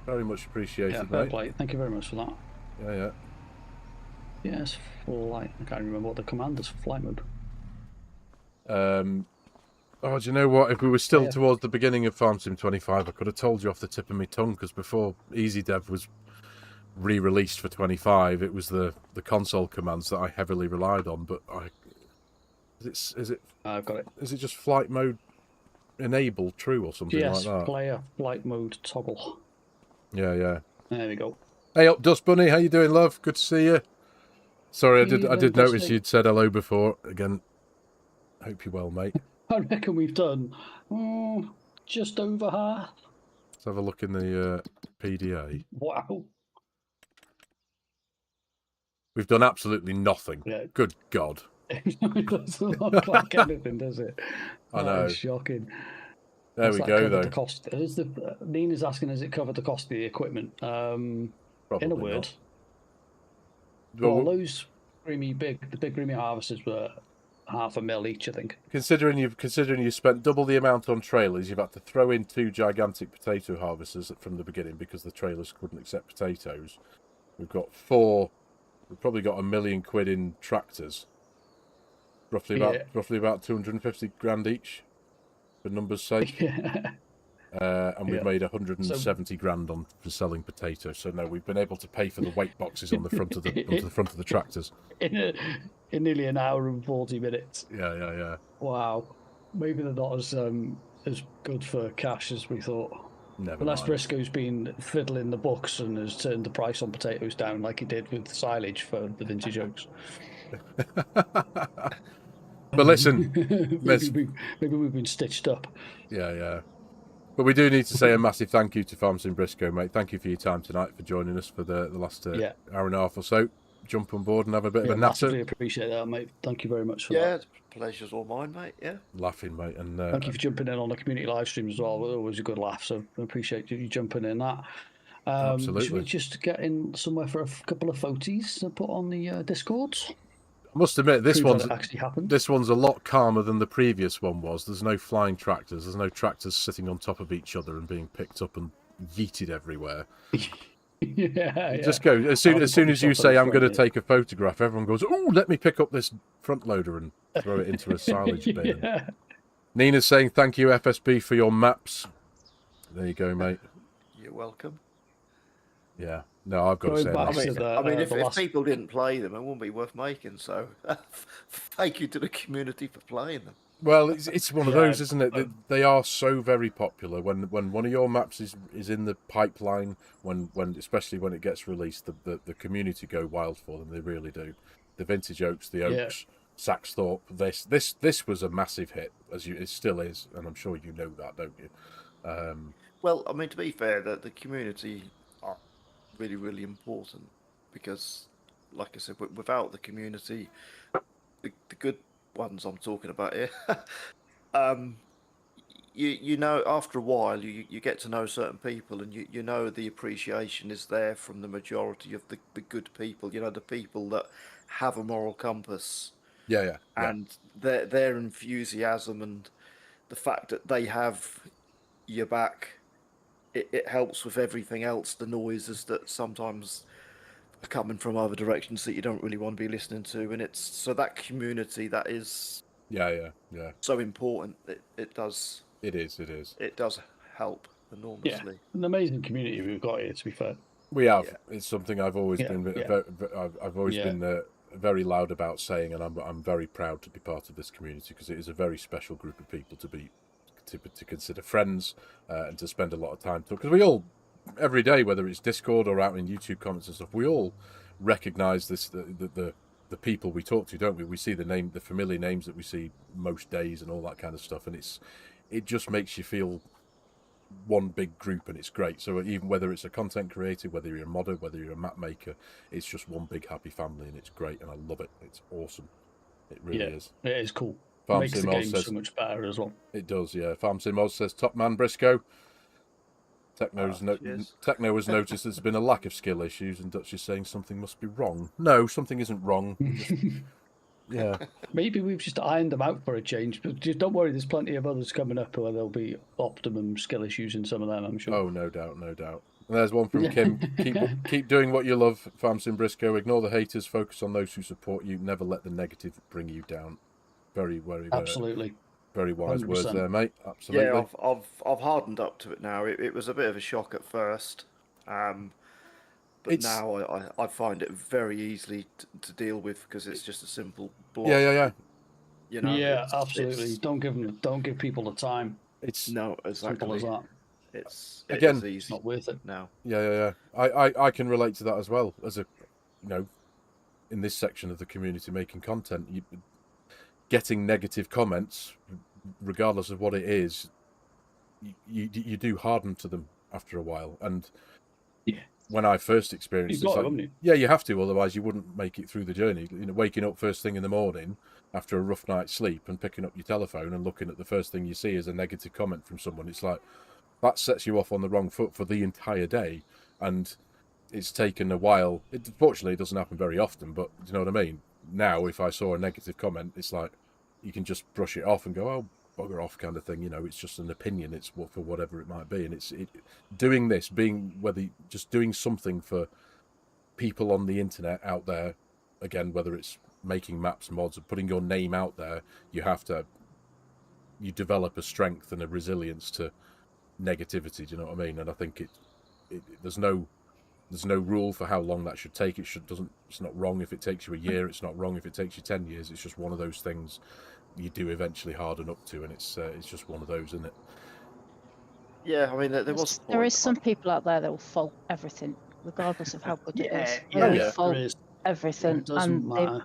Very much appreciated,
Yeah,
mate.
fair play. Thank you very much for that.
Yeah.
Yes, flight. I can't remember what the command is for flight mode.
Oh, do you know what? If we were still towards the beginning of Farm Sim 25, I could have told you off the tip of my tongue, because before Easy Dev was re-released for 25, it was the console commands that I heavily relied on. But is it?
I've got it.
Is it just flight mode enable true or something like that?
Player flight mode toggle.
Yeah.
There we go.
Hey up, Dust Bunny. How you doing, love? Good to see you. Sorry, I did notice you'd said hello before. Again, hope you're well, mate.
I reckon we've done just over half.
Let's have a look in the PDA.
Wow.
We've done absolutely nothing.
Yeah.
Good God.
It doesn't look like anything, does it?
I know.
It's shocking.
There we go, though.
The cost. Nina's asking, has it covered the cost of the equipment?
Probably
in a word.
Not.
Well, those the big Creamy harvesters were $500,000 each, I think.
Considering you've spent double the amount on trailers, you've had to throw in 2 gigantic potato harvesters from the beginning because the trailers couldn't accept potatoes. We've got 4. We've probably got £1 million in tractors. Roughly about 250 grand each, for numbers' sake.
Yeah.
And we've made 170 grand for selling potatoes. So no, we've been able to pay for the weight boxes on the front of the tractors.
In nearly an hour and 40 minutes.
Yeah.
Wow. Maybe they're not as good for cash as we thought.
Never
Unless
mind.
Briscoe's been fiddling the books and has turned the price on potatoes down like he did with silage for the vintage oaks.
But listen,
maybe we've been stitched up.
Yeah. But we do need to say a massive thank you to Farm Sim Brisco, mate. Thank you for your time tonight, for joining us for the last hour and a half or so. Jump on board and have a bit of a natter.
Massively appreciate that, mate. Thank you very much for that.
Yeah, pleasure's all mine, mate. Yeah.
Laughing, mate. And
thank you for jumping in on the community live stream as well. Always a good laugh, so I appreciate you jumping in that.
Absolutely.
Should we just get in somewhere for a couple of photos to put on the Discords?
I must admit, this one's a lot calmer than the previous one was. There's no flying tractors. There's no tractors sitting on top of each other and being picked up and yeeted everywhere. Just go as soon as you say I'm going to take a photograph, everyone goes, "Oh, let me pick up this front loader and throw it into a silage bin." Nina's saying thank you, FSB, for your maps. There you go, mate.
You're welcome.
Yeah. No, I've got to say that.
If people didn't play them, it wouldn't be worth making. So, thank you to the community for playing them.
Well, it's one of those, isn't it? They are so very popular. When one of your maps is in the pipeline, especially when it gets released, the community go wild for them. They really do. The vintage oaks, the oaks, Saxthorpe. This was a massive hit, it still is, and I'm sure you know that, don't you?
Well, I mean, to be fair, the community are really, really important because, like I said, without the community, the good ones I'm talking about here, you know, after a while you get to know certain people, and you know the appreciation is there from the majority of the good people, you know, the people that have a moral compass, and their enthusiasm and the fact that they have your back, it helps with everything else, the noises that sometimes are coming from other directions that you don't really want to be listening to, and it's so that community that is so important. It does help enormously.
An amazing community we've got here, to be fair.
We have. It's something I've always been been very loud about saying, and I'm very proud to be part of this community because it is a very special group of people to consider friends and to spend a lot of time talking. Because we all, every day, whether it's Discord or out in YouTube comments and stuff, we all recognise this the the people we talk to, don't we? We see the familiar names that we see most days and all that kind of stuff, and it just makes you feel one big group, and it's great. So even whether it's a content creator, whether you're a modder, whether you're a map maker, it's just one big happy family, and it's great, and I love it. It's awesome. It really is.
It is cool.
Farm
Makes the
Sim
game
says,
so much better as well.
It does, yeah. Farm Sim says, top man Brisco. Techno has noticed there's been a lack of skill issues, and Dutch is saying something must be wrong. No, something isn't wrong. Yeah.
Maybe we've just ironed them out for a change, but just don't worry, there's plenty of others coming up where there'll be optimum skill issues in some of them, I'm sure.
Oh, no doubt, no doubt. And there's one from Kim. Keep doing what you love, Farm Sim Brisco. Ignore the haters, focus on those who support you. Never let the negative bring you down. Very, very,
Absolutely.
Very wise
100%.
words there, mate. Absolutely.
Yeah, I've hardened up to it now. It was a bit of a shock at first, but now I find it very easily to deal with because it's just a simple block.
Yeah.
You know.
Yeah, absolutely. Don't give people the time.
It's
exactly.
Simple as that.
It's
not worth it
now.
Yeah. I can relate to that as well as a, in this section of the community making content, getting negative comments, regardless of what it is, you do harden to them after a while. And when I first experienced it, you have to, otherwise you wouldn't make it through the journey. Waking up first thing in the morning after a rough night's sleep and picking up your telephone and looking at the first thing you see is a negative comment from someone, it's like that sets you off on the wrong foot for the entire day. And it's taken a while. Fortunately, it doesn't happen very often, but do you know what I mean? Now, if I saw a negative comment, it's like you can just brush it off and go, oh, bugger off kind of thing. It's just an opinion. It's for whatever it might be. And doing this, just doing something for people on the internet out there, again, whether it's making maps, mods, or putting your name out there, you develop a strength and a resilience to negativity. Do you know what I mean? And I think there's no rule for how long that should take. It's not wrong if it takes you a year. It's not wrong if it takes you 10 years. It's just one of those things you do eventually harden up to, and it's just one of those, isn't it?
Yeah, I mean,
there is some people out there that will fault everything, regardless of how good it is.
Yeah,
fault everything, and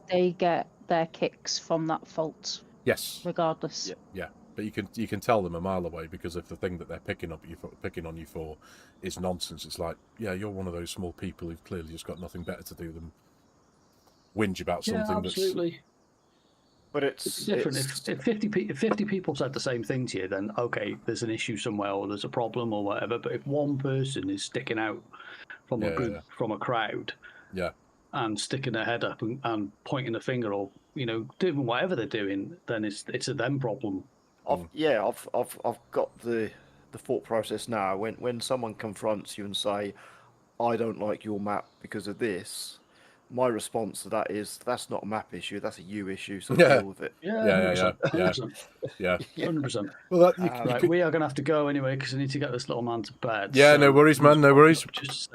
they get their kicks from that fault.
Yes.
Regardless.
Yeah. But you can tell them a mile away, because if the thing that they're picking on you for is nonsense, it's like, yeah, you're one of those small people who've clearly just got nothing better to do than whinge about something.
Absolutely.
But it's
different. If 50 people said the same thing to you, then okay, there's an issue somewhere or there's a problem or whatever. But if one person is sticking out from a group, from a crowd, and sticking their head up and pointing a finger or doing whatever they're doing, then it's a them problem.
I've got the thought process now. When someone confronts you and say, I don't like your map because of this, my response to that is, that's not a map issue, that's a you issue, so deal with it.
Yeah.
100%.
Well,
right, we are going to have to go anyway because I need to get this little man to bed.
Yeah, so no worries, man, no worries.
Just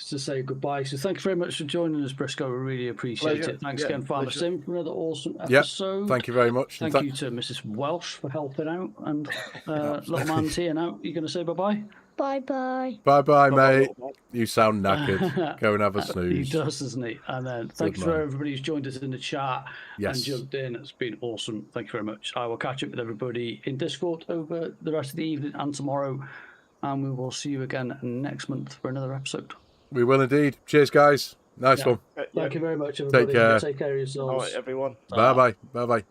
to say goodbye. So thank you very much for joining us, Brisco. We really appreciate it. Thanks again, Farmer Sim, for another awesome episode.
Thank you very much.
Thank you to Mrs. Welsh for helping out. And little man's here now. You going to say bye-bye?
Bye-bye.
Bye-bye, mate. You sound knackered. Go and have a snooze.
He does, doesn't he? And then thanks for everybody who's joined us in the chat and jumped in. It's been awesome. Thank you very much. I will catch up with everybody in Discord over the rest of the evening and tomorrow. And we will see you again next month for another episode.
We will indeed. Cheers, guys. Nice one.
Thank you very much, everybody.
Take care.
Take care of yourselves.
All right, everyone.
Bye-bye. Bye-bye.